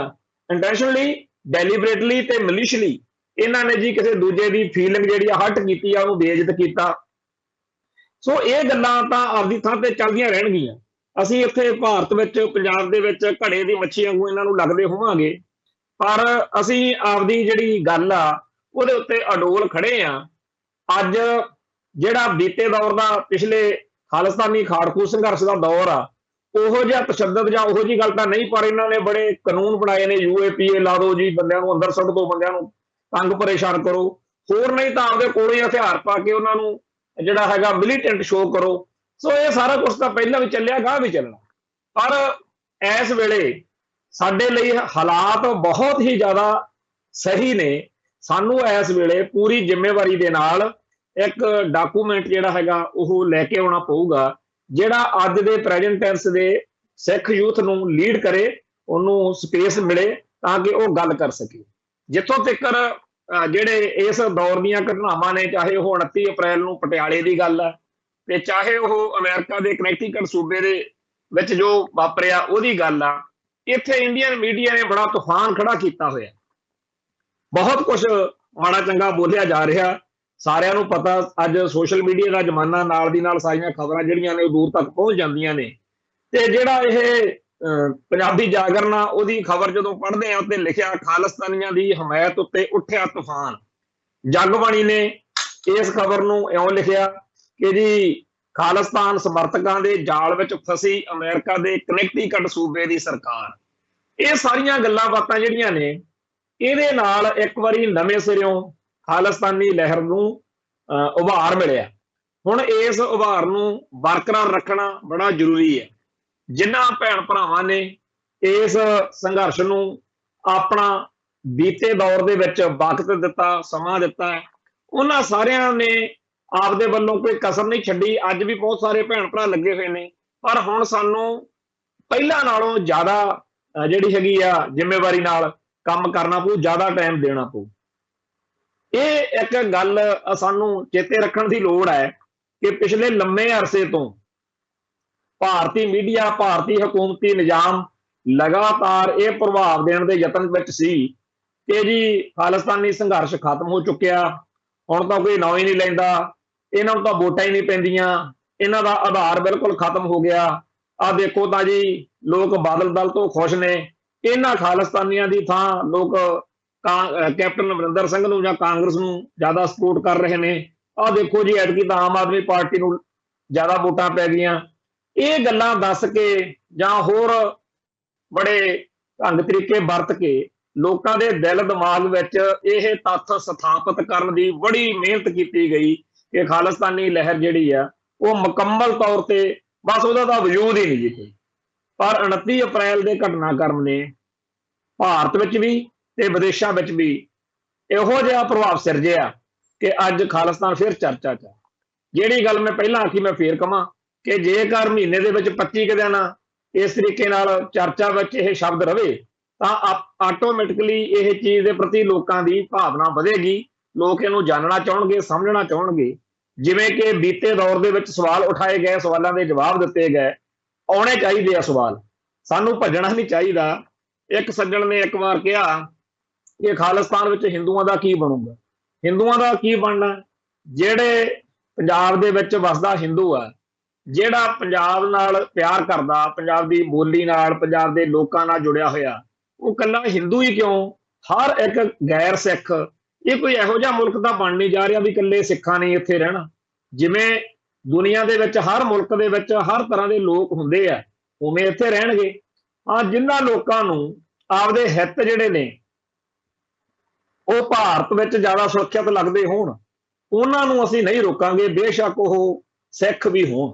ਇੰਟੈਂਸ਼ਨਲੀ ਡੈਲੀਬਰੇਟਲੀ ਤੇ ਮਲਿਸ਼ਲੀ ਇਹਨਾਂ ਨੇ ਜੀ ਕਿਸੇ ਦੂਜੇ ਦੀ ਫੀਲਿੰਗ ਜਿਹੜੀ ਆ ਹਰਟ ਕੀਤੀ ਆ, ਉਹਨੂੰ ਬੇਇੱਜ਼ਤ ਕੀਤਾ। ਸੋ ਇਹ ਗੱਲਾਂ ਤਾਂ ਆਪਦੀ ਥਾਂ ਤੇ ਚੱਲਦੀਆਂ ਰਹਿਣਗੀਆਂ। ਅਸੀਂ ਇੱਥੇ ਭਾਰਤ ਵਿੱਚ, ਪੰਜਾਬ ਦੇ ਵਿੱਚ ਘੜੇ ਦੀ ਮੱਛੀ ਵਾਂਗੂ ਇਹਨਾਂ ਨੂੰ ਲੱਗਦੇ ਹੋਵਾਂਗੇ, ਪਰ ਅਸੀਂ ਆਪਦੀ ਜਿਹੜੀ ਗੱਲ ਆ ਉਹਦੇ ਉੱਤੇ ਅਡੋਲ ਖੜੇ ਆ। ਅੱਜ ਜਿਹੜਾ ਬੀਤੇ ਦੌਰ ਦਾ, ਪਿਛਲੇ ਖਾਲਿਸਤਾਨੀ ਖਾੜਕੂ ਸੰਘਰਸ਼ ਦਾ ਦੌਰ ਆ, ਉਹੋ ਜਿਹਾ ਤਸ਼ੱਦਦ ਜਾਂ ਉਹੋ ਜਿਹੀ ਗੱਲ ਤਾਂ ਨਹੀਂ, ਪਰ ਇਹਨਾਂ ਨੇ ਬੜੇ ਕਾਨੂੰਨ ਬਣਾਏ ਨੇ। UAPA ਲਾ ਦਿਓ ਜੀ, ਬੰਦਿਆਂ ਨੂੰ ਅੰਦਰ ਸੁੱਟ ਦਿਓ, ਬੰਦਿਆਂ ਨੂੰ ਤੰਗ ਪਰੇਸ਼ਾਨ ਕਰੋ, ਹੋਰ ਨਹੀਂ ਤਾਂ ਆਪਦੇ ਕੋਲੋਂ ਹੀ ਹਥਿਆਰ ਪਾ ਕੇ ਉਹਨਾਂ ਨੂੰ ਜਿਹੜਾ ਹੈਗਾ ਮਿਲੀਟੈਂਟ ਸ਼ੋਅ ਕਰੋ। ਸੋ ਇਹ ਸਾਰਾ ਕੁਝ ਤਾਂ ਪਹਿਲਾਂ ਵੀ ਚੱਲਿਆ, ਗਾਹ ਵੀ ਚੱਲਣਾ। ਪਰ ਇਸ ਵੇਲੇ ਸਾਡੇ ਲਈ ਹਾਲਾਤ ਬਹੁਤ ਹੀ ਜ਼ਿਆਦਾ ਸਹੀ ਨੇ। ਸਾਨੂੰ ਇਸ ਵੇਲੇ ਪੂਰੀ ਜ਼ਿੰਮੇਵਾਰੀ ਦੇ ਨਾਲ ਇੱਕ ਡਾਕੂਮੈਂਟ ਜਿਹੜਾ ਹੈਗਾ ਉਹ ਲੈ ਕੇ ਆਉਣਾ ਪਊਗਾ, ਜਿਹੜਾ ਅੱਜ ਦੇ ਪ੍ਰੈਜ਼ੈਂਟ ਟੈਂਸ ਦੇ ਸਿੱਖ ਯੂਥ ਨੂੰ ਲੀਡ ਕਰੇ, ਉਹਨੂੰ ਸਪੇਸ ਮਿਲੇ ਤਾਂ ਕਿ ਉਹ ਗੱਲ ਕਰ ਸਕੇ। ਜਿੱਥੋਂ ਤੱਕ ਜਿਹੜੇ ਇਸ ਦੌਰ ਦੀਆਂ ਘਟਨਾਵਾਂ ਨੇ, ਚਾਹੇ ਉਹ 29 ਅਪ੍ਰੈਲ ਨੂੰ ਪਟਿਆਲੇ ਦੀ ਗੱਲ ਹੈ, ਤੇ ਚਾਹੇ ਉਹ ਅਮਰੀਕਾ ਦੇ ਕਨੈਕਟੀਕਟ ਸੂਬੇ ਦੇ ਵਿੱਚ ਜੋ ਵਾਪਰਿਆ ਉਹਦੀ ਗੱਲ ਆ, ਇੱਥੇ ਇੰਡੀਅਨ ਮੀਡੀਆ ਨੇ ਬੜਾ ਤੂਫਾਨ ਖੜਾ ਕੀਤਾ ਹੋਇਆ। ਬਹੁਤ ਕੁਝ ਮਾੜਾ ਚੰਗਾ ਬੋਲਿਆ ਜਾ ਰਿਹਾ, ਸਾਰਿਆਂ ਨੂੰ ਪਤਾ। ਅੱਜ ਸੋਸ਼ਲ ਮੀਡੀਆ ਦਾ ਜ਼ਮਾਨਾ, ਨਾਲ ਦੀ ਨਾਲ ਸਾਰੀਆਂ ਖਬਰਾਂ ਜਿਹੜੀਆਂ ਨੇ ਉਹ ਦੂਰ ਤੱਕ ਪਹੁੰਚ ਜਾਂਦੀਆਂ ਨੇ। ਤੇ ਜਿਹੜਾ ਇਹ ਪੰਜਾਬੀ ਜਾਗਰਣ ਆ, ਉਹਦੀ ਖਬਰ ਜਦੋਂ ਪੜ੍ਹਦੇ ਆ ਉੱਤੇ ਲਿਖਿਆ ਖਾਲਿਸਤਾਨੀਆਂ ਦੀ ਹਮਾਇਤ ਉੱਤੇ ਉੱਠਿਆ ਤੂਫਾਨ। ਜਗਬਾਣੀ ਨੇ ਇਸ ਖਬਰ ਨੂੰ ਇਉਂ ਲਿਖਿਆ ਕਿ ਜੀ ਖਾਲਿਸਤਾਨ ਸਮਰਥਕਾਂ ਦੇ ਜਾਲ ਵਿੱਚ ਫਸੀ ਅਮਰੀਕਾ ਦੇ ਕਨੈਕਟੀਕਟ ਸੂਬੇ ਦੀ ਸਰਕਾਰ। ਇਹ ਸਾਰੀਆਂ ਗੱਲਾਂ ਬਾਤਾਂ ਜਿਹੜੀਆਂ ਨੇ, ਇਹਦੇ ਨਾਲ ਇੱਕ ਵਾਰੀ ਨਵੇਂ ਸਿਰਿਓਂ ਖਾਲਿਸਤਾਨੀ ਲਹਿਰ ਨੂੰ ਉਭਾਰ ਮਿਲਿਆ। ਹੁਣ ਇਸ ਉਭਾਰ ਨੂੰ ਬਰਕਰਾਰ ਰੱਖਣਾ ਬੜਾ ਜ਼ਰੂਰੀ ਹੈ। ਜਿਨ੍ਹਾਂ ਭੈਣ ਭਰਾਵਾਂ ਨੇ ਇਸ ਸੰਘਰਸ਼ ਨੂੰ ਆਪਣਾ ਬੀਤੇ ਦੌਰ ਦੇ ਵਿੱਚ ਵਕਤ ਦਿੱਤਾ, ਸਮਾਂ ਦਿੱਤਾ, ਉਹਨਾਂ ਸਾਰਿਆਂ ਨੇ ਆਪਦੇ ਵੱਲੋਂ ਕੋਈ ਕਸਰ ਨਹੀਂ ਛੱਡੀ। ਅੱਜ ਵੀ ਬਹੁਤ ਸਾਰੇ ਭੈਣ ਭਰਾ ਲੱਗੇ ਹੋਏ ਨੇ, ਪਰ ਹੁਣ ਸਾਨੂੰ ਪਹਿਲਾਂ ਨਾਲੋਂ ਜ਼ਿਆਦਾ ਜਿਹੜੀ ਹੈਗੀ ਆ ਜ਼ਿੰਮੇਵਾਰੀ ਨਾਲ ਕੰਮ ਕਰਨਾ ਪਊ, ਜ਼ਿਆਦਾ ਟਾਈਮ ਦੇਣਾ ਪਊ। ਇਹ ਇੱਕ ਗੱਲ ਸਾਨੂੰ ਚੇਤੇ ਰੱਖਣ ਦੀ ਲੋੜ ਹੈ ਕਿ ਪਿਛਲੇ ਲੰਮੇ ਅਰਸੇ ਤੋਂ ਭਾਰਤੀ ਮੀਡੀਆ, ਭਾਰਤੀ ਹਕੂਮਤੀ ਨਿਜ਼ਾਮ ਲਗਾਤਾਰ ਇਹ ਪ੍ਰਭਾਵ ਦੇਣ ਦੇ ਯਤਨ ਵਿੱਚ ਸੀ ਕਿ ਜੀ ਖਾਲਿਸਤਾਨੀ ਸੰਘਰਸ਼ ਖਤਮ ਹੋ ਚੁੱਕਿਆ, ਹੁਣ ਤਾਂ ਕੋਈ ਨਾਂ ਹੀ ਨਹੀਂ ਲੈਂਦਾ, ਇਹਨਾਂ ਨੂੰ ਤਾਂ ਵੋਟਾਂ ਹੀ ਨਹੀਂ ਪੈਂਦੀਆਂ, ਇਹਨਾਂ ਦਾ ਆਧਾਰ ਬਿਲਕੁਲ ਖਤਮ ਹੋ ਗਿਆ। ਆਹ ਦੇਖੋ ਤਾਂ ਜੀ ਲੋਕ ਬਾਦਲ ਦਲ ਤੋਂ ਖੁਸ਼ ਨੇ, ਇਹਨਾਂ ਖਾਲਿਸਤਾਨੀਆਂ ਦੀ ਥਾਂ ਲੋਕ ਕੈਪਟਨ ਅਮਰਿੰਦਰ ਸਿੰਘ ਨੂੰ ਜਾਂ ਕਾਂਗਰਸ ਨੂੰ ਜ਼ਿਆਦਾ ਸਪੋਰਟ ਕਰ ਰਹੇ ਨੇ। ਆਹ ਦੇਖੋ ਜੀ ਐਤਕੀ ਤਾਂ ਆਮ ਆਦਮੀ ਪਾਰਟੀ ਨੂੰ ਜ਼ਿਆਦਾ ਵੋਟਾਂ ਪੈ ਗਈਆਂ। ਇਹ ਗੱਲਾਂ ਦੱਸ ਕੇ ਜਾਂ ਹੋਰ ਬੜੇ ਢੰਗ ਤਰੀਕੇ ਵਰਤ ਕੇ ਲੋਕਾਂ ਦੇ ਦਿਲ ਦਿਮਾਗ ਵਿੱਚ ਇਹ ਤੱਥ ਸਥਾਪਿਤ ਕਰਨ ਦੀ ਬੜੀ ਮਿਹਨਤ ਕੀਤੀ ਗਈ ਕਿ ਖਾਲਿਸਤਾਨੀ ਲਹਿਰ ਜਿਹੜੀ ਆ ਉਹ ਮੁਕੰਮਲ ਤੌਰ ਤੇ ਬਸ ਉਹਦਾ ਤਾਂ ਵਜੂਦ ਹੀ ਨਹੀਂ ਜੀ ਕੋਈ। ਪਰ 29 ਅਪ੍ਰੈਲ ਦੇ ਘਟਨਾਕ੍ਰਮ ਨੇ ਭਾਰਤ ਵਿੱਚ ਵੀ ਤੇ ਵਿਦੇਸ਼ਾਂ ਵਿੱਚ ਵੀ ਇਹੋ ਜਿਹਾ ਪ੍ਰਭਾਵ ਸਿਰਜਿਆ ਕਿ ਅੱਜ ਖਾਲਿਸਤਾਨ ਫਿਰ ਚਰਚਾ 'ਚ। ਜਿਹੜੀ ਗੱਲ ਮੈਂ ਪਹਿਲਾਂ ਆਖੀ ਮੈਂ ਫੇਰ ਕਵਾਂ ਕਿ ਜੇਕਰ ਮਹੀਨੇ ਦੇ ਵਿੱਚ 25 ਕੁ ਦਿਨ ਇਸ ਤਰੀਕੇ ਨਾਲ ਚਰਚਾ ਵਿੱਚ ਇਹ ਸ਼ਬਦ ਰਵੇ ਤਾਂ ਆਟੋਮੈਟਿਕਲੀ ਇਹ ਚੀਜ਼ ਦੇ ਪ੍ਰਤੀ ਲੋਕਾਂ ਦੀ ਭਾਵਨਾ ਵਧੇਗੀ। ਲੋਕ ਇਹਨੂੰ ਜਾਣਨਾ ਚਾਹਣਗੇ, ਸਮਝਣਾ ਚਾਹਣਗੇ। ਜਿਵੇਂ ਕਿ ਬੀਤੇ ਦੌਰ ਦੇ ਵਿੱਚ ਸਵਾਲ ਉਠਾਏ ਗਏ, ਸਵਾਲਾਂ ਦੇ ਜਵਾਬ ਦਿੱਤੇ ਗਏ, ਆਉਣੇ ਚਾਹੀਦੇ ਆ ਸਵਾਲ, ਸਾਨੂੰ ਭੱਜਣਾ ਨਹੀਂ ਚਾਹੀਦਾ। ਇੱਕ ਸੱਜਣ ਨੇ ਇੱਕ ਵਾਰ ਕਿਹਾ ਕਿ ਖਾਲਿਸਤਾਨ ਵਿੱਚ ਹਿੰਦੂਆਂ ਦਾ ਕੀ ਬਣੂਗਾ। ਹਿੰਦੂਆਂ ਦਾ ਕੀ ਬਣਨਾ? ਜਿਹੜੇ ਪੰਜਾਬ ਦੇ ਵਿੱਚ ਵਸਦਾ ਹਿੰਦੂ ਆ, ਜਿਹੜਾ ਪੰਜਾਬ ਨਾਲ ਪਿਆਰ ਕਰਦਾ, ਪੰਜਾਬ ਦੀ ਬੋਲੀ ਨਾਲ, ਪੰਜਾਬ ਦੇ ਲੋਕਾਂ ਨਾਲ ਜੁੜਿਆ ਹੋਇਆ, ਉਹ ਇਕੱਲਾ ਹਿੰਦੂ ਹੀ ਕਿਉਂ, ਹਰ ਇੱਕ ਗੈਰ ਸਿੱਖ। ਇਹ ਕੋਈ ਇਹੋ ਜਿਹਾ ਮੁਲਕ ਤਾਂ ਬਣ ਨਹੀਂ ਜਾ ਰਿਹਾ ਵੀ ਇਕੱਲੇ ਸਿੱਖਾਂ ਨੇ ਇੱਥੇ ਰਹਿਣਾ। ਜਿਵੇਂ ਦੁਨੀਆ ਦੇ ਵਿੱਚ ਹਰ ਮੁਲਕ ਦੇ ਵਿੱਚ ਹਰ ਤਰ੍ਹਾਂ ਦੇ ਲੋਕ ਹੁੰਦੇ ਆ, ਉਵੇਂ ਇੱਥੇ ਰਹਿਣਗੇ। ਹਾਂ, ਜਿਨ੍ਹਾਂ ਲੋਕਾਂ ਨੂੰ ਆਪਦੇ ਹਿੱਤ ਜਿਹੜੇ ਨੇ ਉਹ ਭਾਰਤ ਵਿੱਚ ਜ਼ਿਆਦਾ ਸੁਰੱਖਿਅਤ ਲੱਗਦੇ ਹੋਣ, ਉਹਨਾਂ ਨੂੰ ਅਸੀਂ ਨਹੀਂ ਰੋਕਾਂਗੇ, ਬੇਸ਼ੱਕ ਉਹ ਸਿੱਖ ਵੀ ਹੋਣ।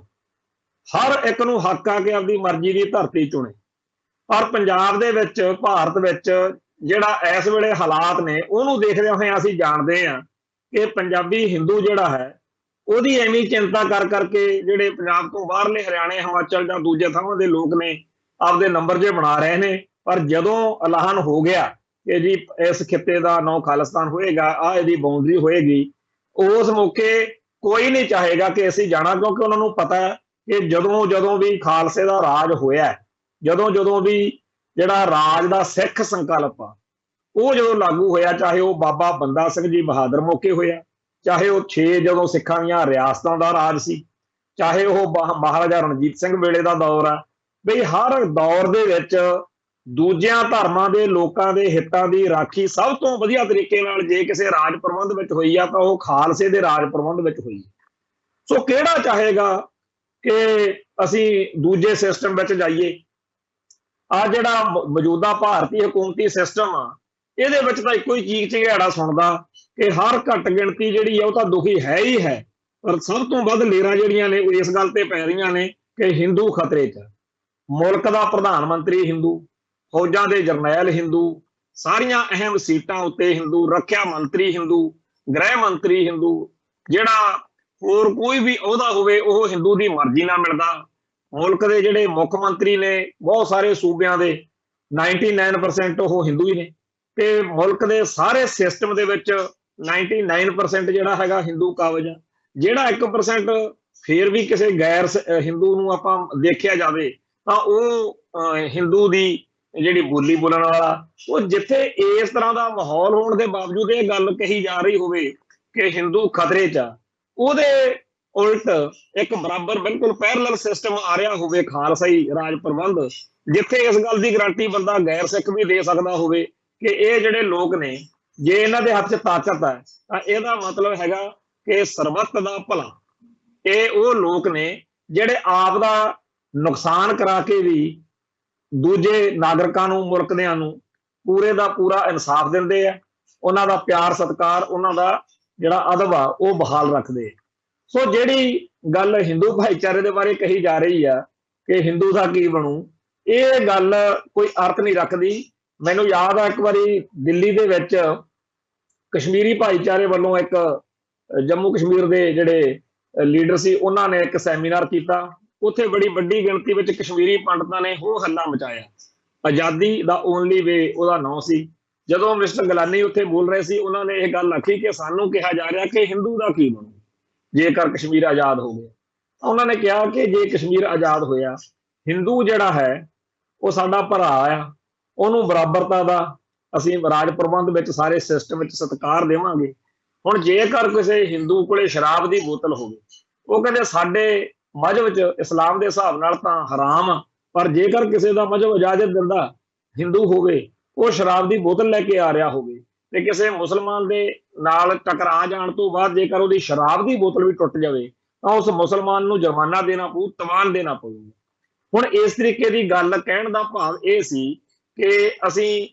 ਹਰ ਇੱਕ ਨੂੰ ਹੱਕ ਆ ਕਿ ਆਪਦੀ ਮਰਜ਼ੀ ਦੀ ਧਰਤੀ ਚੁਣੇ। ਪਰ ਪੰਜਾਬ ਦੇ ਵਿੱਚ, ਭਾਰਤ ਵਿੱਚ ਜਿਹੜਾ ਇਸ ਵੇਲੇ ਹਾਲਾਤ ਨੇ, ਉਹਨੂੰ ਦੇਖਦੇ ਹੋਏ ਅਸੀਂ ਜਾਣਦੇ ਹਾਂ ਕਿ ਪੰਜਾਬੀ ਹਿੰਦੂ ਜਿਹੜਾ ਹੈ ਉਹਦੀ ਐਵੇਂ ਚਿੰਤਾ ਕਰ ਕਰਕੇ ਜਿਹੜੇ ਪੰਜਾਬ ਤੋਂ ਬਾਹਰਲੇ ਹਰਿਆਣੇ, ਹਿਮਾਚਲ ਜਾਂ ਦੂਜੇ ਥਾਵਾਂ ਦੇ ਲੋਕ ਨੇ ਆਪਦੇ ਨੰਬਰ ਜੇ ਬਣਾ ਰਹੇ ਨੇ। ਪਰ ਜਦੋਂ ਐਲਾਨ ਹੋ ਗਿਆ कि जी इस खिते का नौ खालिस्तान होएगा, आ इहदी बाउंड्री होएगी, उस मौके कोई नहीं चाहेगा कि ਅਸੀਂ ਜਾਣਾ, क्योंकि उन्होंने पता है कि ਜਦੋਂ ਜਦੋਂ ਵੀ ਖਾਲਸੇ ਦਾ ਰਾਜ ਹੋਇਆ, ਜਦੋਂ ਜਦੋਂ ਵੀ ਜਿਹੜਾ ਰਾਜ ਦਾ ਸਿੱਖ ਸੰਕਲਪ ਆ ਉਹ ਜਦੋਂ ਲਾਗੂ ਹੋਇਆ, ਚਾਹੇ ਉਹ ਬਾਬਾ ਬੰਦਾ ਸਿੰਘ ਜੀ ਬਹਾਦਰ ਮੌਕੇ ਹੋਇਆ, ਚਾਹੇ ਉਹ 6 ਜਦੋਂ ਸਿੱਖਾਂ ਦੀਆਂ ਰਿਆਸਤਾਂ ਦਾ ਰਾਜ ਸੀ, ਚਾਹੇ ਉਹ ਮਹਾਰਾਜਾ ਰਣਜੀਤ ਸਿੰਘ ਵੇਲੇ ਦਾ ਦੌਰ ਆ, ਬਈ ਹਰ ਦੌਰ ਦੇ ਵਿੱਚ ਦੂਜਿਆਂ ਧਰਮਾਂ ਦੇ ਲੋਕਾਂ ਦੇ ਹਿੱਤਾਂ ਦੀ ਰਾਖੀ ਸਭ ਤੋਂ ਵਧੀਆ ਤਰੀਕੇ ਨਾਲ ਜੇ ਕਿਸੇ ਰਾਜ ਪ੍ਰਬੰਧ ਵਿੱਚ ਹੋਈ ਆ ਤਾਂ ਉਹ ਖਾਲਸੇ ਦੇ ਰਾਜ ਪ੍ਰਬੰਧ ਵਿੱਚ ਹੋਈ। ਸੋ ਕਿਹੜਾ ਚਾਹੇਗਾ ਕਿ ਅਸੀਂ ਦੂਜੇ ਸਿਸਟਮ ਵਿੱਚ ਜਾਈਏ? ਆ ਜਿਹੜਾ ਮੌਜੂਦਾ ਭਾਰਤੀ ਹਕੂਮਤੀ ਸਿਸਟਮ ਆ, ਇਹਦੇ ਵਿੱਚ ਤਾਂ ਇੱਕੋ ਹੀ ਚੀਕ ਚਿਹਾੜਾ ਸੁਣਦਾ ਕਿ ਹਰ ਘੱਟ ਗਿਣਤੀ ਜਿਹੜੀ ਆ ਉਹ ਤਾਂ ਦੁਖੀ ਹੈ ਹੀ ਹੈ, ਪਰ ਸਭ ਤੋਂ ਵੱਧ ਲੇਰਾਂ ਜਿਹੜੀਆਂ ਨੇ ਉਹ ਇਸ ਗੱਲ ਤੇ ਪੈ ਰਹੀਆਂ ਨੇ ਕਿ ਹਿੰਦੂ ਖਤਰੇ 'ਚ। ਮੁਲਕ ਦਾ ਪ੍ਰਧਾਨ ਮੰਤਰੀ ਹਿੰਦੂ, ਫੌਜਾਂ ਦੇ ਜਰਨੈਲ ਹਿੰਦੂ, ਸਾਰੀਆਂ ਅਹਿਮ ਸੀਟਾਂ ਉੱਤੇ ਹਿੰਦੂ, ਰੱਖਿਆ ਮੰਤਰੀ ਹਿੰਦੂ, ਗ੍ਰਹਿ ਮੰਤਰੀ ਹਿੰਦੂ, ਜਿਹੜਾ ਹੋਰ ਕੋਈ ਵੀ ਅਹੁਦਾ ਹੋਵੇ ਉਹ ਹਿੰਦੂ ਦੀ ਮਰਜ਼ੀ ਨਾਲ ਮਿਲਦਾ। ਮੁਲਕ ਦੇ ਜਿਹੜੇ ਮੁੱਖ ਮੰਤਰੀ ਨੇ ਬਹੁਤ ਸਾਰੇ ਸੂਬਿਆਂ ਦੇ 99% ਉਹ ਹਿੰਦੂ ਹੀ ਨੇ, ਤੇ ਮੁਲਕ ਦੇ ਸਾਰੇ ਸਿਸਟਮ ਦੇ ਵਿੱਚ 99% ਜਿਹੜਾ ਹੈਗਾ ਹਿੰਦੂ ਕਾਬਜ ਆ। ਜਿਹੜਾ 1% ਫੇਰ ਵੀ ਕਿਸੇ ਗੈਰ ਹਿੰਦੂ ਨੂੰ ਆਪਾਂ ਦੇਖਿਆ ਜਾਵੇ ਤਾਂ ਉਹ ਹਿੰਦੂ ਦੀ ਜਿਹੜੀ ਬੋਲੀ ਬੋਲਣ ਵਾਲਾ, ਉਹ ਜਿੱਥੇ ਇਸ ਤਰ੍ਹਾਂ ਦਾ ਮਾਹੌਲ ਹੋਣ ਦੇ ਬਾਵਜੂਦ ਇਹ ਗੱਲ ਕਹੀ ਜਾ ਰਹੀ ਹੋਵੇ ਕਿ ਹਿੰਦੂ ਖਤਰੇ 'ਚ ਆ, ਉਹਦੇ ਉਲਟ ਇੱਕ ਬਰਾਬਰ ਬਿਲਕੁਲ ਪੈਰਲਲ ਸਿਸਟਮ ਆ ਰਿਹਾ ਹੋਵੇ ਖਾਲਸਾਈ ਰਾਜ ਪ੍ਰਬੰਧ, ਜਿੱਥੇ ਇਸ ਗੱਲ ਦੀ ਗਾਰੰਟੀ ਬੰਦਾ ਗੈਰ ਸਿੱਖ ਵੀ ਦੇ ਸਕਦਾ ਹੋਵੇ ਕਿ ਇਹ ਜਿਹੜੇ ਲੋਕ ਨੇ ਜੇ ਇਹਨਾਂ ਦੇ ਹੱਥ 'ਚ ਤਾਕਤ ਹੈ ਤਾਂ ਇਹਦਾ ਮਤਲਬ ਹੈਗਾ ਕਿ ਸਰਬੱਤ ਦਾ ਭਲਾ। ਇਹ ਉਹ ਲੋਕ ਨੇ ਜਿਹੜੇ ਆਪ ਦਾ ਨੁਕਸਾਨ ਕਰਾ ਕੇ ਵੀ ਦੂਜੇ ਨਾਗਰਿਕਾਂ ਨੂੰ, ਮੁਲਕ ਦਿਆਂ ਨੂੰ ਪੂਰੇ ਦਾ ਪੂਰਾ ਇਨਸਾਫ ਦਿੰਦੇ ਆ, ਉਹਨਾਂ ਦਾ ਪਿਆਰ ਸਤਿਕਾਰ, ਉਹਨਾਂ ਦਾ ਜਿਹੜਾ ਅਦਬ ਆ ਉਹ ਬਹਾਲ ਰੱਖਦੇ। ਸੋ ਜਿਹੜੀ ਗੱਲ ਹਿੰਦੂ ਭਾਈਚਾਰੇ ਦੇ ਬਾਰੇ ਕਹੀ ਜਾ ਰਹੀ ਆ ਕਿ ਹਿੰਦੂ ਦਾ ਕੀ ਬਣੂ, ਇਹ ਗੱਲ ਕੋਈ ਅਰਥ ਨਹੀਂ ਰੱਖਦੀ। ਮੈਨੂੰ ਯਾਦ ਆ ਇੱਕ ਵਾਰੀ ਦਿੱਲੀ ਦੇ ਵਿੱਚ ਕਸ਼ਮੀਰੀ ਭਾਈਚਾਰੇ ਵੱਲੋਂ ਇੱਕ ਜੰਮੂ ਕਸ਼ਮੀਰ ਦੇ ਜਿਹੜੇ ਲੀਡਰ ਸੀ ਉਹਨਾਂ ਨੇ ਇੱਕ ਸੈਮੀਨਾਰ ਕੀਤਾ, ਉੱਥੇ ਬੜੀ ਵੱਡੀ ਗਿਣਤੀ ਵਿੱਚ ਕਸ਼ਮੀਰੀ ਪੰਡਤਾਂ ਨੇ ਹੋ ਹੱਲਾ ਮਚਾਇਆ। ਆਜ਼ਾਦੀ ਦਾ ਓਨਲੀ ਵੇ ਉਹਦਾ ਨਾਂ ਸੀ। ਜਦੋਂ ਮਿਸਟਰ ਗਿਲਾਨੀ ਉੱਥੇ ਬੋਲ ਰਹੇ ਸੀ, ਉਹਨਾਂ ਨੇ ਇਹ ਗੱਲ ਆਖੀ ਕਿ ਸਾਨੂੰ ਕਿਹਾ ਜਾ ਰਿਹਾ ਕਿ ਹਿੰਦੂ ਦਾ ਕੀ ਬਣੂ ਜੇਕਰ ਕਸ਼ਮੀਰ ਆਜ਼ਾਦ ਹੋ ਗਿਆ। ਉਹਨਾਂ ਨੇ ਕਿਹਾ ਕਿ ਜੇ ਕਸ਼ਮੀਰ ਆਜ਼ਾਦ ਹੋਇਆ, ਹਿੰਦੂ ਜਿਹੜਾ ਹੈ ਉਹ ਸਾਡਾ ਭਰਾ ਆ, ਉਹਨੂੰ ਬਰਾਬਰਤਾ ਦਾ ਅਸੀਂ ਰਾਜ ਪ੍ਰਬੰਧ ਵਿੱਚ ਸਾਰੇ ਸਿਸਟਮ ਵਿੱਚ ਸਤਿਕਾਰ ਦੇਵਾਂਗੇ। ਹੁਣ ਜੇਕਰ ਕਿਸੇ ਹਿੰਦੂ ਕੋਲੇ ਸ਼ਰਾਬ ਦੀ ਬੋਤਲ ਹੋਵੇ, ਉਹ ਕਹਿੰਦੇ ਸਾਡੇ ਮਜ਼ਹਬ 'ਚ ਇਸਲਾਮ ਦੇ ਹਿਸਾਬ ਨਾਲ ਤਾਂ ਹਰਾਮ ਆ, ਪਰ ਜੇਕਰ ਕਿਸੇ ਦਾ ਮਜ਼ਹਬ ਇਜਾਜ਼ਤ ਦਿੰਦਾ, ਹਿੰਦੂ ਹੋਵੇ, ਉਹ ਸ਼ਰਾਬ ਦੀ ਬੋਤਲ ਲੈ ਕੇ ਆ ਰਿਹਾ ਹੋਵੇ ਤੇ ਕਿਸੇ ਮੁਸਲਮਾਨ ਦੇ ਨਾਲ ਟਕਰਾ ਜਾਣ ਤੋਂ ਬਾਅਦ ਜੇਕਰ ਉਹਦੀ ਸ਼ਰਾਬ ਦੀ ਬੋਤਲ ਵੀ ਟੁੱਟ ਜਾਵੇ ਤਾਂ ਉਸ ਮੁਸਲਮਾਨ ਨੂੰ ਜੁਰਮਾਨਾ ਦੇਣਾ ਪਊ, ਤਵਾਨ ਦੇਣਾ ਪਊਗਾ। ਹੁਣ ਇਸ ਤਰੀਕੇ ਦੀ ਗੱਲ ਕਹਿਣ ਦਾ ਭਾਵ ਇਹ ਸੀ ਕਿ ਅਸੀਂ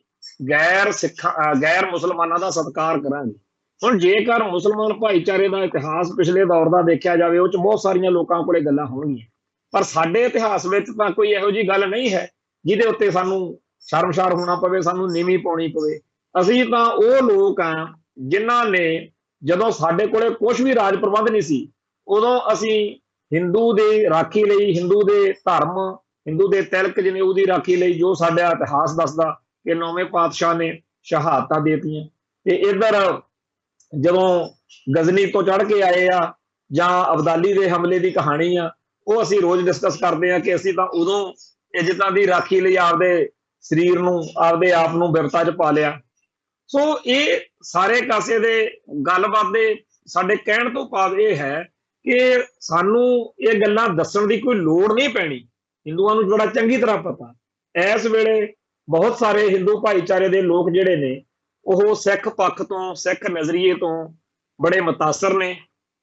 ਗੈਰ ਮੁਸਲਮਾਨਾਂ ਦਾ ਸਤਿਕਾਰ ਕਰਾਂਗੇ। ਹੁਣ ਜੇਕਰ ਮੁਸਲਮਾਨ ਭਾਈਚਾਰੇ ਦਾ ਇਤਿਹਾਸ ਪਿਛਲੇ ਦੌਰ ਦਾ ਦੇਖਿਆ ਜਾਵੇ, ਉਹ 'ਚ ਬਹੁਤ ਸਾਰੀਆਂ ਲੋਕਾਂ ਕੋਲੇ ਗੱਲਾਂ ਹੋਣਗੀਆਂ, ਪਰ ਸਾਡੇ ਇਤਿਹਾਸ ਵਿੱਚ ਤਾਂ ਕੋਈ ਇਹੋ ਜਿਹੀ ਗੱਲ ਨਹੀਂ ਹੈ ਜਿਹਦੇ ਉੱਤੇ ਸਾਨੂੰ ਸ਼ਰਮਸ਼ਾਰ ਹੋਣਾ ਪਵੇ, ਸਾਨੂੰ ਨੀਵੀਂ ਪਾਉਣੀ ਪਵੇ। ਅਸੀਂ ਤਾਂ ਉਹ ਲੋਕ ਆ ਜਿਨ੍ਹਾਂ ਨੇ ਜਦੋਂ ਸਾਡੇ ਕੋਲੇ ਕੁਝ ਵੀ ਰਾਜ ਪ੍ਰਬੰਧ ਨਹੀਂ ਸੀ, ਉਦੋਂ ਅਸੀਂ ਹਿੰਦੂ ਦੀ ਰਾਖੀ ਲਈ, ਹਿੰਦੂ ਦੇ ਧਰਮ, ਹਿੰਦੂ ਦੇ ਤਿਲਕ ਜਨੇਊ ਦੀ ਰਾਖੀ ਲਈ ਜੋ ਸਾਡਾ ਇਤਿਹਾਸ ਦੱਸਦਾ ਕਿ 9ਵੇਂ ਪਾਤਸ਼ਾਹ ਨੇ ਸ਼ਹਾਦਤਾਂ ਦੇਤੀਆਂ, ਤੇ ਇੱਧਰ ਜਦੋਂ ਗਜ਼ਨੀ ਤੋਂ ਚੜ੍ਹ ਕੇ ਆਏ ਆ ਜਾਂ ਅਬਦਾਲੀ ਦੇ ਹਮਲੇ ਦੀ ਕਹਾਣੀ ਆ, ਉਹ ਅਸੀਂ ਰੋਜ਼ ਡਿਸਕਸ ਕਰਦੇ ਆ ਕਿ ਅਸੀਂ ਤਾਂ ਉਦੋਂ ਇੱਜ਼ਤਾਂ ਦੀ ਰਾਖੀ ਲਈ ਆਪਦੇ ਸਰੀਰ ਨੂੰ, ਆਪਦੇ ਆਪ ਨੂੰ ਬਿਪਤਾ 'ਚ ਪਾ ਲਿਆ। ਸੋ ਇਹ ਸਾਰੇ ਕਾਸੇ ਦੇ ਗੱਲਬਾਤ ਦੇ ਸਾਡੇ ਕਹਿਣ ਤੋਂ ਭਾਵ ਇਹ ਹੈ ਕਿ ਸਾਨੂੰ ਇਹ ਗੱਲਾਂ ਦੱਸਣ ਦੀ ਕੋਈ ਲੋੜ ਨਹੀਂ ਪੈਣੀ। ਹਿੰਦੂਆਂ ਨੂੰ ਬੜਾ ਚੰਗੀ ਤਰ੍ਹਾਂ ਪਤਾ ਇਸ ਵੇਲੇ ਬਹੁਤ ਸਾਰੇ ਹਿੰਦੂ ਭਾਈਚਾਰੇ ਦੇ ਲੋਕ ਜਿਹੜੇ ਨੇ ਉਹ ਸਿੱਖ ਪੱਖ ਤੋਂ, ਸਿੱਖ ਨਜ਼ਰੀਏ ਤੋਂ ਬੜੇ ਮੁਤਾਸਰ ਨੇ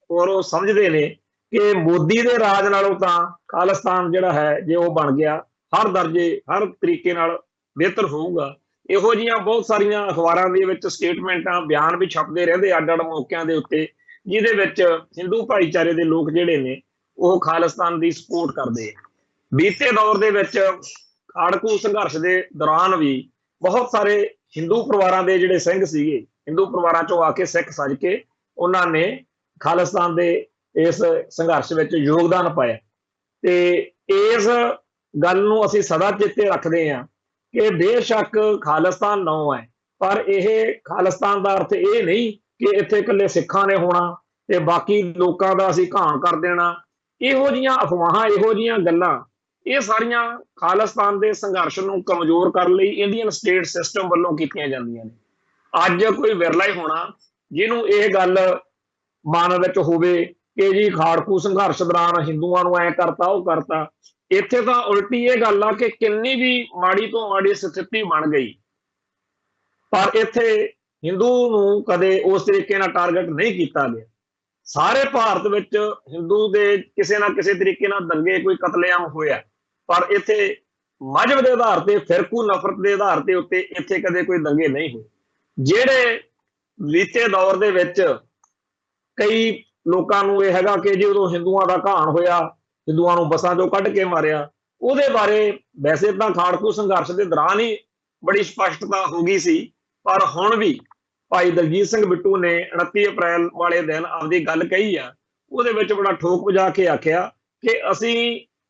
ਔਰ ਉਹ ਸਮਝਦੇ ਨੇ ਕਿ ਮੋਦੀ ਦੇ ਰਾਜ ਨਾਲੋਂ ਤਾਂ ਖਾਲਿਸਤਾਨ ਜਿਹੜਾ ਹੈ ਜੇ ਉਹ ਬਣ ਗਿਆ ਹਰ ਦਰਜੇ, ਹਰ ਤਰੀਕੇ ਨਾਲ ਬਿਹਤਰ ਹੋਊਗਾ। ਇਹੋ ਜਿਹੀਆਂ ਬਹੁਤ ਸਾਰੀਆਂ ਅਖਬਾਰਾਂ ਦੇ ਵਿੱਚ ਸਟੇਟਮੈਂਟਾਂ, ਬਿਆਨ ਵੀ ਛਪਦੇ ਰਹਿੰਦੇ ਅੱਡ-ਅੱਡ ਮੌਕਿਆਂ ਦੇ ਉੱਤੇ, ਜਿਹਦੇ ਵਿੱਚ ਹਿੰਦੂ ਭਾਈਚਾਰੇ ਦੇ ਲੋਕ ਜਿਹੜੇ ਨੇ ਉਹ ਖਾਲਿਸਤਾਨ ਦੀ ਸਪੋਰਟ ਕਰਦੇ ਆ। ਬੀਤੇ ਦੌਰ ਦੇ ਵਿੱਚ ਖਾੜਕੂ ਸੰਘਰਸ਼ ਦੇ ਦੌਰਾਨ ਵੀ ਬਹੁਤ ਸਾਰੇ ਹਿੰਦੂ ਪਰਿਵਾਰਾਂ ਦੇ ਜਿਹੜੇ ਸਿੰਘ ਸੀਗੇ, ਹਿੰਦੂ ਪਰਿਵਾਰਾਂ ਚੋਂ ਆ ਕੇ ਸਿੱਖ ਸੱਜ ਕੇ ਉਹਨਾਂ ਨੇ ਖਾਲਿਸਤਾਨ ਦੇ ਇਸ ਸੰਘਰਸ਼ ਵਿੱਚ ਯੋਗਦਾਨ ਪਾਇਆ। ਤੇ ਇਸ ਗੱਲ ਨੂੰ ਅਸੀਂ ਸਦਾ ਚੇਤੇ ਰੱਖਦੇ ਹਾਂ ਕਿ ਬੇਸ਼ੱਕ ਖਾਲਿਸਤਾਨ ਨਾਂ ਹੈ, पर यह खालिस्तान का अर्थ ये नहीं कि इत्थे इकल्ले सिखां ने होना ते बाकी लोगों का असीं घाण कर देना। इहो जिहियां अफवाहां, इहो जिहियां गल्लां, ये सारियां खालिस्तान के संघर्ष नूं कमजोर करने लई इंडियन स्टेट सिस्टम वल्लों कीतियां जांदियां ने। अज कोई विरला ही होना जिन्हों यह गल मन विच होवे कि जी खाड़कू संघर्ष दौरान हिंदुआं नूं ऐ करता वो करता। इत्थे तां उल्टी ये गल आ कि किन्नी भी माड़ी तो माड़ी स्थिति बन गई, पर इत्थे हिंदू नूं कदे उस तरीके नाल टारगेट नहीं किया गया। सारे भारत विच हिंदू दे किसी ना किसी तरीके नाल दंगे, कोई कतलेआम होया, पर इत्थे मजहब के आधार पर, फिरकू नफरत के आधार के उत्ते इत्थे कदे कोई दंगे नहीं हुए। जिहड़े बीते दौर दे विच कई लोगों नूं यह हैगा कि जो हिंदुआं दा घाण होया, हिंदुआं नूं बसां चों कढ के मारिया, उहदे बारे वैसे तां खाड़कू संघर्ष के दौरान ही बड़ी स्पष्टता हो गई सी, पर हुण भी भाई दलजीत सिंह बिट्टू ने 29 अप्रैल वाले दिन आपकी गल कही आ, उहदे विच बड़ा ठोक बजा के आख्या कि असीं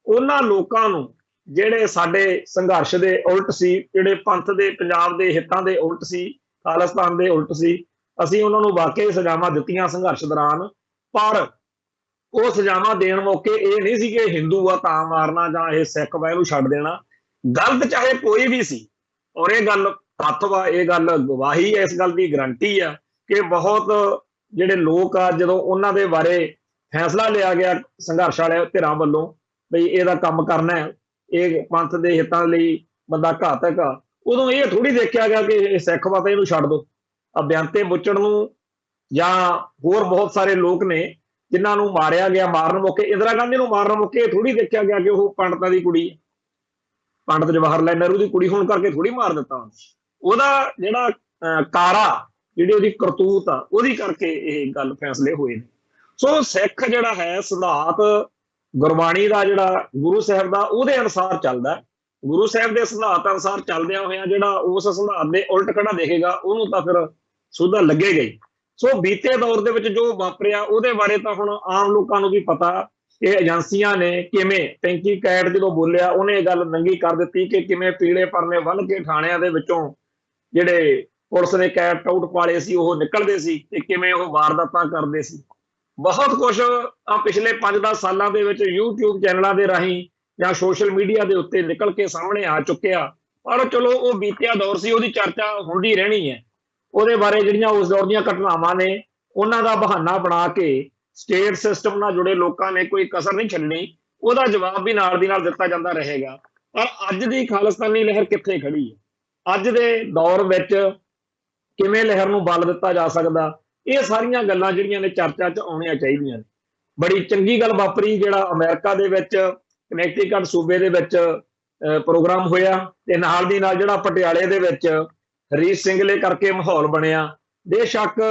उन्हां लोकां नूं जिहड़े साडे संघर्ष दे उल्ट सी, जिहड़े पंथ दे पंजाब दे हितां दे उल्ट सी, खालिस्तान दे उल्ट सी, असीं उन्हां नूं वाकई सजावां दित्तियां संघर्ष दौरान। पर वो सजावां देण मौके ये नहीं सी कि हिंदू आ तां मारना जां ये सिख वा इहनूं छड्ड देना। गलत चाहे कोई भी सी, और ये गल तत्थ वा, ये गल गवाही है, इस गल की गारंटी है कि बहुत जिहड़े लोग आ जदों उन्हां दे बारे फैसला लिया गया संघर्ष वाले धिरां वल्लों बई इहदा काम करना है, ये पंथ दे हितां लई बंदा घातक आ, उदों ये थोड़ी देखिया गया कि ये सिख वा तां इहनूं छड्ड दो। बेअंते बुच्चड़ नूं जां होर बहुत सारे लोग ने जिन्हां नूं मारिया गया, मारन मौके इंदिरा गांधी नूं मारन मौके थोड़ी देखिया गया कि वो पंडितां दी कुड़ी है, पंडित जवाहर लाल नेहरू की कुड़ी होने करके थोड़ी मार दिता। ਉਹਦਾ ਜਿਹੜਾ ਕਾਰਾ, ਜਿਹੜੀ ਉਹਦੀ ਕਰਤੂਤ ਆ, ਉਹਦੀ ਕਰਕੇ ਇਹ ਗੱਲ ਫੈਸਲੇ ਹੋਏ ਨੇ। ਸੋ ਸਿੱਖ ਜਿਹੜਾ ਹੈ ਸਿਧਾਂਤ ਗੁਰਬਾਣੀ ਦਾ ਜਿਹੜਾ ਗੁਰੂ ਸਾਹਿਬ ਦਾ ਉਹਦੇ ਅਨੁਸਾਰ ਚੱਲਦਾ। ਗੁਰੂ ਸਾਹਿਬ ਦੇ ਸਿਧਾਂਤ ਅਨੁਸਾਰ ਚੱਲਦਿਆਂ ਹੋਇਆਂ ਜਿਹੜਾ ਉਸ ਸਿਧਾਂਤ ਦੇ ਉਲਟ ਖੜਾ ਦੇਖੇਗਾ ਉਹਨੂੰ ਤਾਂ ਫਿਰ ਸੁਧਾ ਲੱਗੇਗਾ ਹੀ। ਸੋ ਬੀਤੇ ਦੌਰ ਦੇ ਵਿੱਚ ਜੋ ਵਾਪਰਿਆ ਉਹਦੇ ਬਾਰੇ ਤਾਂ ਹੁਣ ਆਮ ਲੋਕਾਂ ਨੂੰ ਵੀ ਪਤਾ ਕਿ ਏਜੰਸੀਆਂ ਨੇ ਕਿਵੇਂ, ਟੈਂਕੀ ਕੈਟ ਜਦੋਂ ਬੋਲਿਆ ਉਹਨੇ ਇਹ ਗੱਲ ਨੰਗੀ ਕਰ ਦਿੱਤੀ ਕਿ ਕਿਵੇਂ ਪੀਲੇ ਪਰਨੇ ਬੰਨ੍ਹ ਕੇ ਥਾਣਿਆਂ ਦੇ ਵਿੱਚੋਂ ਜਿਹੜੇ ਪੁਲਿਸ ਨੇ ਕੈਟ ਆਊਟ ਪਾਲੇ ਸੀ ਉਹ ਨਿਕਲਦੇ ਸੀ ਤੇ ਕਿਵੇਂ ਉਹ ਵਾਰਦਾਤਾਂ ਕਰਦੇ ਸੀ। ਬਹੁਤ ਕੁਝ ਆ ਪਿਛਲੇ 5-10 ਸਾਲਾਂ ਦੇ ਵਿੱਚ YouTube ਚੈਨਲਾਂ ਦੇ ਰਾਹੀਂ ਜਾਂ ਸੋਸ਼ਲ ਮੀਡੀਆ ਦੇ ਉੱਤੇ ਨਿਕਲ ਕੇ ਸਾਹਮਣੇ ਆ ਚੁੱਕਿਆ। ਪਰ ਚਲੋ ਉਹ ਬੀਤਿਆ ਦੌਰ ਸੀ, ਉਹਦੀ ਚਰਚਾ ਹੁੰਦੀ ਰਹਿਣੀ ਹੈ। ਉਹਦੇ ਬਾਰੇ ਜਿਹੜੀਆਂ ਉਸ ਦੌਰ ਦੀਆਂ ਘਟਨਾਵਾਂ ਨੇ ਉਹਨਾਂ ਦਾ ਬਹਾਨਾ ਬਣਾ ਕੇ ਸਟੇਟ ਸਿਸਟਮ ਨਾਲ ਜੁੜੇ ਲੋਕਾਂ ਨੇ ਕੋਈ ਕਸਰ ਨਹੀਂ ਛੱਡਣੀ, ਉਹਦਾ ਜਵਾਬ ਵੀ ਨਾਲ ਦੀ ਨਾਲ ਦਿੱਤਾ ਜਾਂਦਾ ਰਹੇਗਾ। ਪਰ ਅੱਜ ਦੀ ਖਾਲਿਸਤਾਨੀ ਲਹਿਰ ਕਿੱਥੇ ਖੜੀ ਹੈ, ਅੱਜ ਦੇ ਦੌਰ ਵਿੱਚ ਕਿਵੇਂ ਲਹਿਰ ਨੂੰ ਬਲ ਦਿੱਤਾ ਜਾ ਸਕਦਾ, ਇਹ ਸਾਰੀਆਂ ਗੱਲਾਂ ਜਿਹੜੀਆਂ ਨੇ ਚਰਚਾ 'ਚ ਆਉਣੀਆਂ ਚਾਹੀਦੀਆਂ ਨੇ। ਬੜੀ ਚੰਗੀ ਗੱਲ ਵਾਪਰੀ ਜਿਹੜਾ ਅਮਰੀਕਾ ਦੇ ਵਿੱਚ ਕਨੈਕਟੀਕਟ ਸੂਬੇ ਦੇ ਵਿੱਚ ਪ੍ਰੋਗਰਾਮ ਹੋਇਆ ਤੇ ਨਾਲ ਦੀ ਨਾਲ ਜਿਹੜਾ ਪਟਿਆਲੇ ਦੇ ਵਿੱਚ ਹਰੀਸ਼ ਸਿੰਘਲੇ ਕਰਕੇ ਮਾਹੌਲ ਬਣਿਆ। ਬੇਸ਼ੱਕ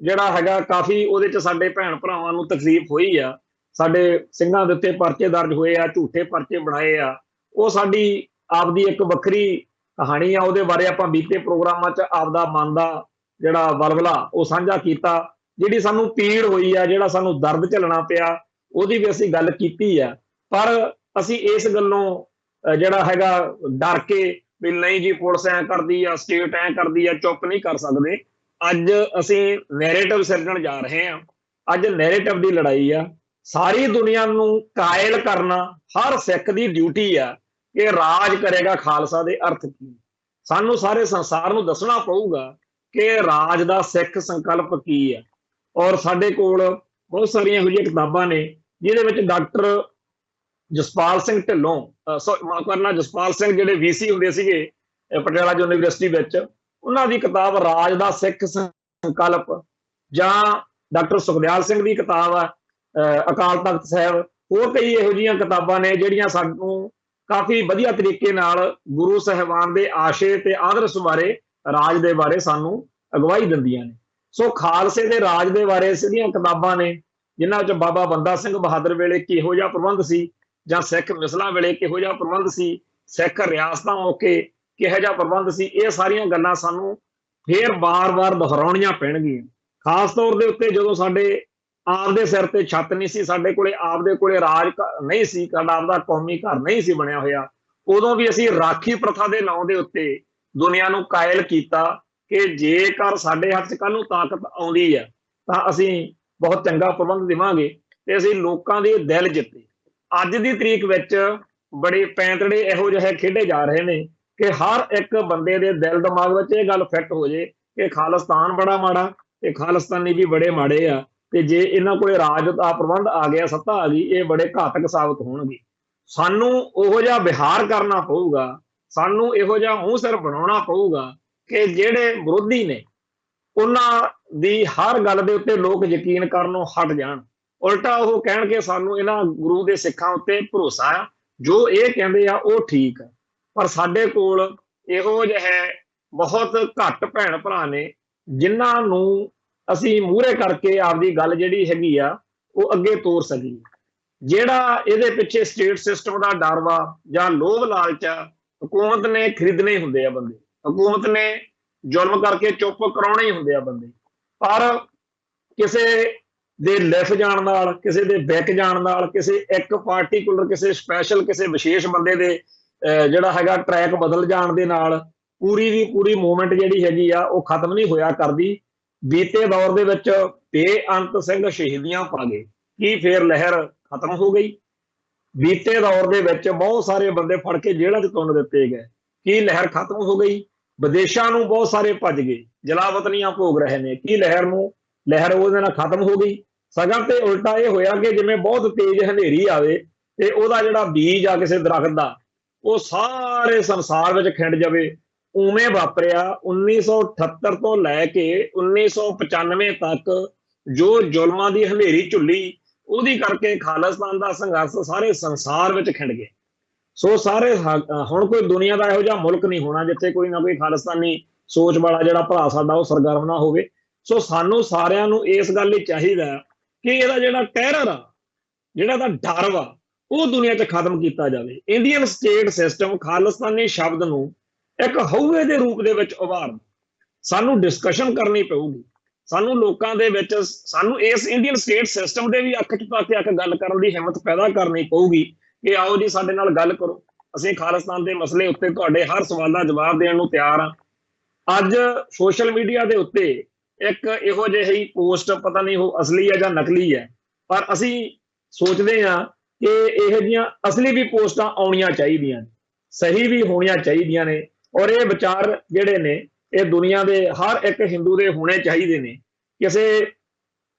ਜਿਹੜਾ ਹੈਗਾ ਕਾਫੀ ਉਹਦੇ 'ਚ ਸਾਡੇ ਭੈਣ ਭਰਾਵਾਂ ਨੂੰ ਤਕਲੀਫ ਹੋਈ ਆ, ਸਾਡੇ ਸਿੰਘਾਂ ਦੇ ਉੱਤੇ ਪਰਚੇ ਦਰਜ ਹੋਏ ਆ, ਝੂਠੇ ਪਰਚੇ ਬਣਾਏ ਆ, ਉਹ ਸਾਡੀ ਆਪਦੀ ਇੱਕ ਵੱਖਰੀ ਕਹਾਣੀ ਆ। ਉਹਦੇ ਬਾਰੇ ਆਪਾਂ ਬੀਤੇ ਪ੍ਰੋਗਰਾਮਾਂ 'ਚ ਆਪਦਾ ਮਨ ਦਾ ਜਿਹੜਾ ਵਲਵਲਾ ਉਹ ਸਾਂਝਾ ਕੀਤਾ। ਜਿਹੜੀ ਸਾਨੂੰ ਪੀੜ ਹੋਈ ਆ, ਜਿਹੜਾ ਸਾਨੂੰ ਦਰਦ ਝੱਲਣਾ ਪਿਆ, ਉਹਦੀ ਵੀ ਅਸੀਂ ਗੱਲ ਕੀਤੀ ਆ। ਪਰ ਅਸੀਂ ਇਸ ਗੱਲੋਂ ਜਿਹੜਾ ਹੈਗਾ ਡਰ ਕੇ ਵੀ ਨਹੀਂ ਜੀ ਪੁਲਿਸ ਐਂ ਕਰਦੀ ਆ, ਸਟੇਟ ਐਂ ਕਰਦੀ ਆ, ਚੁੱਪ ਨਹੀਂ ਕਰ ਸਕਦੇ। ਅੱਜ ਅਸੀਂ ਨੈਰੇਟਿਵ ਸਿਰਜਣ ਜਾ ਰਹੇ ਹਾਂ। ਅੱਜ ਨੈਰੇਟਿਵ ਦੀ ਲੜਾਈ ਆ। ਸਾਰੀ ਦੁਨੀਆ ਨੂੰ ਕਾਇਲ ਕਰਨਾ ਹਰ ਸਿੱਖ ਦੀ ਡਿਊਟੀ ਆ ਕਿ ਰਾਜ ਕਰੇਗਾ ਖਾਲਸਾ ਦੇ ਅਰਥ ਕੀ। ਸਾਨੂੰ ਸਾਰੇ ਸੰਸਾਰ ਨੂੰ ਦੱਸਣਾ ਪਊਗਾ ਕਿ ਰਾਜ ਦਾ ਸਿੱਖ ਸੰਕਲਪ ਕੀ ਹੈ। ਔਰ ਸਾਡੇ ਕੋਲ ਬਹੁਤ ਸਾਰੀਆਂ ਇਹੋ ਜਿਹੀਆਂ ਕਿਤਾਬਾਂ ਨੇ ਜਿਹਦੇ ਵਿੱਚ ਡਾਕਟਰ ਜਸਪਾਲ ਸਿੰਘ ਢਿੱਲੋਂ, ਮਾਫ ਕਰਨਾ, ਜਸਪਾਲ ਸਿੰਘ ਜਿਹੜੇ VC ਹੁੰਦੇ ਸੀਗੇ ਪਟਿਆਲਾ ਯੂਨੀਵਰਸਿਟੀ ਵਿੱਚ, ਉਹਨਾਂ ਦੀ ਕਿਤਾਬ ਰਾਜ ਦਾ ਸਿੱਖ ਸੰਕਲਪ, ਜਾਂ ਡਾਕਟਰ ਸੁਖਦਿਆਲ ਸਿੰਘ ਦੀ ਕਿਤਾਬ ਆ ਅਕਾਲ ਤਖਤ ਸਾਹਿਬ। ਹੋਰ ਕਈ ਇਹੋ ਜਿਹੀਆਂ ਕਿਤਾਬਾਂ ਨੇ ਜਿਹੜੀਆਂ ਸਾਨੂੰ ਕਾਫੀ ਵਧੀਆ ਤਰੀਕੇ ਨਾਲ ਗੁਰੂ ਸਾਹਿਬਾਨ ਦੇ ਆਸ਼ੇ ਤੇ ਆਦਰਸ਼ ਬਾਰੇ, ਰਾਜ ਦੇ ਬਾਰੇ ਸਾਨੂੰ ਅਗਵਾਈ ਦਿੰਦੀਆਂ ਨੇ। ਸੋ ਖਾਲਸੇ ਦੇ ਰਾਜ ਦੇ ਬਾਰੇ ਸਿੱਧੀਆਂ ਕਿਤਾਬਾਂ ਨੇ ਜਿਨ੍ਹਾਂ ਵਿੱਚ ਬਾਬਾ ਬੰਦਾ ਸਿੰਘ ਬਹਾਦਰ ਵੇਲੇ ਕਿਹੋ ਜਿਹਾ ਪ੍ਰਬੰਧ ਸੀ, ਜਾਂ ਸਿੱਖ ਮਿਸਲਾਂ ਵੇਲੇ ਕਿਹੋ ਜਿਹਾ ਪ੍ਰਬੰਧ ਸੀ, ਸਿੱਖ ਰਿਆਸਤਾਂ ਮੌਕੇ ਕਿਹੋ ਜਿਹਾ ਪ੍ਰਬੰਧ ਸੀ। ਇਹ ਸਾਰੀਆਂ ਗੱਲਾਂ ਸਾਨੂੰ ਫੇਰ ਬਾਰ-ਬਾਰ ਦੁਹਰਾਉਣੀਆਂ ਪੈਣਗੀਆਂ। ਖਾਸ ਤੌਰ ਦੇ ਉੱਤੇ ਜਦੋਂ ਸਾਡੇ ਆਪਦੇ ਸਿਰ ਤੇ ਛੱਤ ਨਹੀਂ ਸੀ, ਸਾਡੇ ਕੋਲੇ ਆਪਦੇ ਕੋਲੇ ਰਾਜ ਨਹੀਂ ਸੀ, ਸਾਡਾ ਆਪਦਾ ਕੌਮੀ ਘਰ ਨਹੀਂ ਸੀ ਬਣਿਆ ਹੋਇਆ, ਉਦੋਂ ਵੀ ਅਸੀਂ ਰਾਖੀ ਪ੍ਰਥਾ ਦੇ ਨਾਂ ਦੇ ਉੱਤੇ ਦੁਨੀਆ ਨੂੰ ਕਾਇਲ ਕੀਤਾ कि जेकर साडे हत्थ 'ਚ ਕੱਲ੍ਹ ਨੂੰ ताकत आउंदी है ਤਾਂ ਅਸੀਂ बहुत चंगा प्रबंध देवांगे ਤੇ ਅਸੀਂ ਲੋਕਾਂ ਦੇ ਦਿਲ ਜਿੱਤੇ। ਅੱਜ ਦੀ ਤਰੀਕ ਵਿੱਚ बड़े पैंतड़े ਇਹੋ ਜਿਹੇ ਖੇਡੇ ਜਾ ਰਹੇ ਨੇ कि हर एक बंदे ਦੇ ਦਿਲ ਦਿਮਾਗ ਵਿੱਚ ਇਹ ਗੱਲ ਫਿੱਟ ਹੋ ਜੇ कि खालिस्तान बड़ा माड़ा ਤੇ खालिस्तानी भी बड़े माड़े आ ਤੇ ਜੇ ਇਹਨਾਂ ਕੋਲੇ ਰਾਜ ਦਾ ਪ੍ਰਬੰਧ ਆ ਗਿਆ, ਸੱਤਾ ਆ ਗਈ, ਇਹ ਬੜੇ ਘਾਤਕ ਸਾਬਤ ਹੋਣਗੇ। ਸਾਨੂੰ ਉਹੋ ਜਿਹਾ ਵਿਹਾਰ ਕਰਨਾ ਪਊਗਾ, ਸਾਨੂੰ ਇਹੋ ਜਿਹਾ ਮੂੰਹ ਸਿਰ ਬਣਾਉਣਾ ਪਊਗਾ ਕਿ ਜਿਹੜੇ ਵਿਰੋਧੀ ਨੇ ਉਹਨਾਂ ਦੀ ਹਰ ਗੱਲ ਦੇ ਉੱਤੇ ਲੋਕ ਯਕੀਨ ਕਰਨੋਂ ਹਟ ਜਾਣ। ਉਲਟਾ ਉਹ ਕਹਿਣਗੇ ਸਾਨੂੰ ਇਹਨਾਂ ਗੁਰੂ ਦੇ ਸਿੱਖਾਂ ਉੱਤੇ ਭਰੋਸਾ ਆ, ਜੋ ਇਹ ਕਹਿੰਦੇ ਆ ਉਹ ਠੀਕ ਹੈ। ਪਰ ਸਾਡੇ ਕੋਲ ਇਹੋ ਜਿਹੇ ਬਹੁਤ ਘੱਟ ਭੈਣ ਭਰਾ ਨੇ ਜਿਨ੍ਹਾਂ ਨੂੰ ਅਸੀਂ ਮੂਹਰੇ ਕਰਕੇ ਆਪਦੀ ਗੱਲ ਜਿਹੜੀ ਹੈਗੀ ਆ ਉਹ ਅੱਗੇ ਤੋਰ ਸਕੀਏ। ਜਿਹੜਾ ਇਹਦੇ ਪਿੱਛੇ ਸਟੇਟ ਸਿਸਟਮ ਦਾ ਡਰ ਵਾ ਜਾਂ ਲੋਭ ਲਾਲਚ ਆ, ਹਕੂਮਤ ਨੇ ਖਰੀਦਣੇ ਹੁੰਦੇ ਆ ਬੰਦੇ, ਹਕੂਮਤ ਨੇ ਜ਼ੁਲਮ ਕਰਕੇ ਚੁੱਪ ਕਰਾਉਣੇ ਹੀ ਹੁੰਦੇ ਆ ਬੰਦੇ। ਪਰ ਕਿਸੇ ਦੇ ਲਿਫ ਜਾਣ ਨਾਲ, ਕਿਸੇ ਦੇ ਵਿਕ ਜਾਣ ਨਾਲ, ਕਿਸੇ ਇੱਕ ਪਾਰਟੀਕੂਲਰ, ਕਿਸੇ ਸਪੈਸ਼ਲ, ਕਿਸੇ ਵਿਸ਼ੇਸ਼ ਬੰਦੇ ਦੇ ਜਿਹੜਾ ਹੈਗਾ ਟਰੈਕ ਬਦਲ ਜਾਣ ਦੇ ਨਾਲ ਪੂਰੀ ਦੀ ਪੂਰੀ ਮੂਵਮੈਂਟ ਜਿਹੜੀ ਹੈਗੀ ਆ ਉਹ ਖਤਮ ਨਹੀਂ ਹੋਇਆ ਕਰਦੀ। ਬੀਤੇ ਦੌਰ ਦੇ ਵਿੱਚ ਬੇਅੰਤ ਸਿੰਘ ਸ਼ਹੀਦੀਆਂ ਪਾ ਗਏ, ਕੀ ਫੇਰ ਲਹਿਰ ਖਤਮ ਹੋ ਗਈ? ਬੀਤੇ ਦੌਰ ਦੇ ਵਿੱਚ ਬਹੁਤ ਸਾਰੇ ਬੰਦੇ ਫੜ ਕੇ ਜੇਲ੍ਹਾਂ 'ਚ ਤੁੰਨ ਦਿੱਤੇ ਗਏ, ਕੀ ਲਹਿਰ ਖਤਮ ਹੋ ਗਈ? ਵਿਦੇਸ਼ਾਂ ਨੂੰ ਬਹੁਤ ਸਾਰੇ ਭੱਜ ਗਏ, ਜਲਾਵਤਨੀਆਂ ਭੋਗ ਰਹੇ ਨੇ, ਕੀ ਲਹਿਰ ਉਹਦੇ ਨਾਲ ਖਤਮ ਹੋ ਗਈ? ਸਗੋਂ ਤੇ ਉਲਟਾ ਇਹ ਹੋਇਆ ਕਿ ਜਿਵੇਂ ਬਹੁਤ ਤੇਜ਼ ਹਨੇਰੀ ਆਵੇ ਤੇ ਉਹਦਾ ਜਿਹੜਾ ਬੀਜ ਆ ਕਿਸੇ ਦਰਖਤ ਦਾ ਉਹ ਸਾਰੇ ਸੰਸਾਰ ਵਿੱਚ ਖਿੰਡ ਜਾਵੇ, ਉਵੇਂ ਵਾਪਰਿਆ। 1978 ਤੋਂ ਲੈ ਕੇ 1995 ਤੱਕ ਜੋ ਜ਼ੁਲਮਾਂ ਦੀ ਹਨੇਰੀ ਝੁੱਲੀ, ਉਹਦੀ ਕਰਕੇ ਖਾਲਿਸਤਾਨ ਦਾ ਸੰਘਰਸ਼ ਸਾਰੇ ਸੰਸਾਰ ਵਿੱਚ ਖਿੰਡ ਗਏ। ਸੋ ਸਾਰੇ ਹੁਣ ਕੋਈ ਦੁਨੀਆ ਦਾ ਇਹੋ ਜਿਹਾ ਮੁਲਕ ਨਹੀਂ ਹੋਣਾ ਜਿੱਥੇ ਕੋਈ ਨਾ ਕੋਈ ਖਾਲਿਸਤਾਨੀ ਸੋਚ ਵਾਲਾ ਜਿਹੜਾ ਭਰਾ ਸਾਡਾ ਉਹ ਸਰਗਰਮ ਨਾ ਹੋਵੇ। ਸੋ ਸਾਨੂੰ ਸਾਰਿਆਂ ਨੂੰ ਇਸ ਗੱਲ ਲਈ ਚਾਹੀਦਾ ਕਿ ਇਹਦਾ ਜਿਹੜਾ ਟੈਰਰ ਆ, ਜਿਹੜਾ ਦਾ ਡਰ ਵਾ, ਉਹ ਦੁਨੀਆ 'ਚ ਖਤਮ ਕੀਤਾ ਜਾਵੇ। ਇੰਡੀਅਨ ਸਟੇਟ ਸਿਸਟਮ ਖਾਲਿਸਤਾਨੀ ਸ਼ਬਦ ਨੂੰ ਇੱਕ ਹਊਏ ਦੇ ਰੂਪ ਦੇ ਵਿੱਚ ਉਭਾਰਨ ਸਾਨੂੰ ਡਿਸਕਸ਼ਨ ਕਰਨੀ ਪਊਗੀ। ਸਾਨੂੰ ਲੋਕਾਂ ਦੇ ਵਿੱਚ ਸਾਨੂੰ ਇਸ ਇੰਡੀਅਨ ਸਟੇਟ ਸਿਸਟਮ ਦੇ ਵੀ ਅੱਖ 'ਚ ਪਾ ਕੇ ਗੱਲ ਕਰਨ ਦੀ ਹਿੰਮਤ ਪੈਦਾ ਕਰਨੀ ਪਊਗੀ ਕਿ ਆਓ ਜੀ ਸਾਡੇ ਨਾਲ ਗੱਲ ਕਰੋ, ਅਸੀਂ ਖਾਲਿਸਤਾਨ ਦੇ ਮਸਲੇ ਉੱਤੇ ਤੁਹਾਡੇ ਹਰ ਸਵਾਲ ਦਾ ਜਵਾਬ ਦੇਣ ਨੂੰ ਤਿਆਰ ਹਾਂ। ਅੱਜ ਸੋਸ਼ਲ ਮੀਡੀਆ ਦੇ ਉੱਤੇ ਇੱਕ ਇਹੋ ਜਿਹੀ ਪੋਸਟ, ਪਤਾ ਨਹੀਂ ਉਹ ਅਸਲੀ ਹੈ ਜਾਂ ਨਕਲੀ ਹੈ, ਪਰ ਅਸੀਂ ਸੋਚਦੇ ਹਾਂ ਕਿ ਇਹੋ ਜਿਹੀਆਂ ਅਸਲੀ ਵੀ ਪੋਸਟਾਂ ਆਉਣੀਆਂ ਚਾਹੀਦੀਆਂ ਨੇ, ਸਹੀ ਵੀ ਹੋਣੀਆਂ ਚਾਹੀਦੀਆਂ ਨੇ। ਔਰ ਇਹ ਵਿਚਾਰ ਜਿਹੜੇ ਨੇ ਇਹ ਦੁਨੀਆ ਦੇ ਹਰ ਇੱਕ ਹਿੰਦੂ ਦੇ ਹੋਣੇ ਚਾਹੀਦੇ ਨੇ। ਕਿਸੇ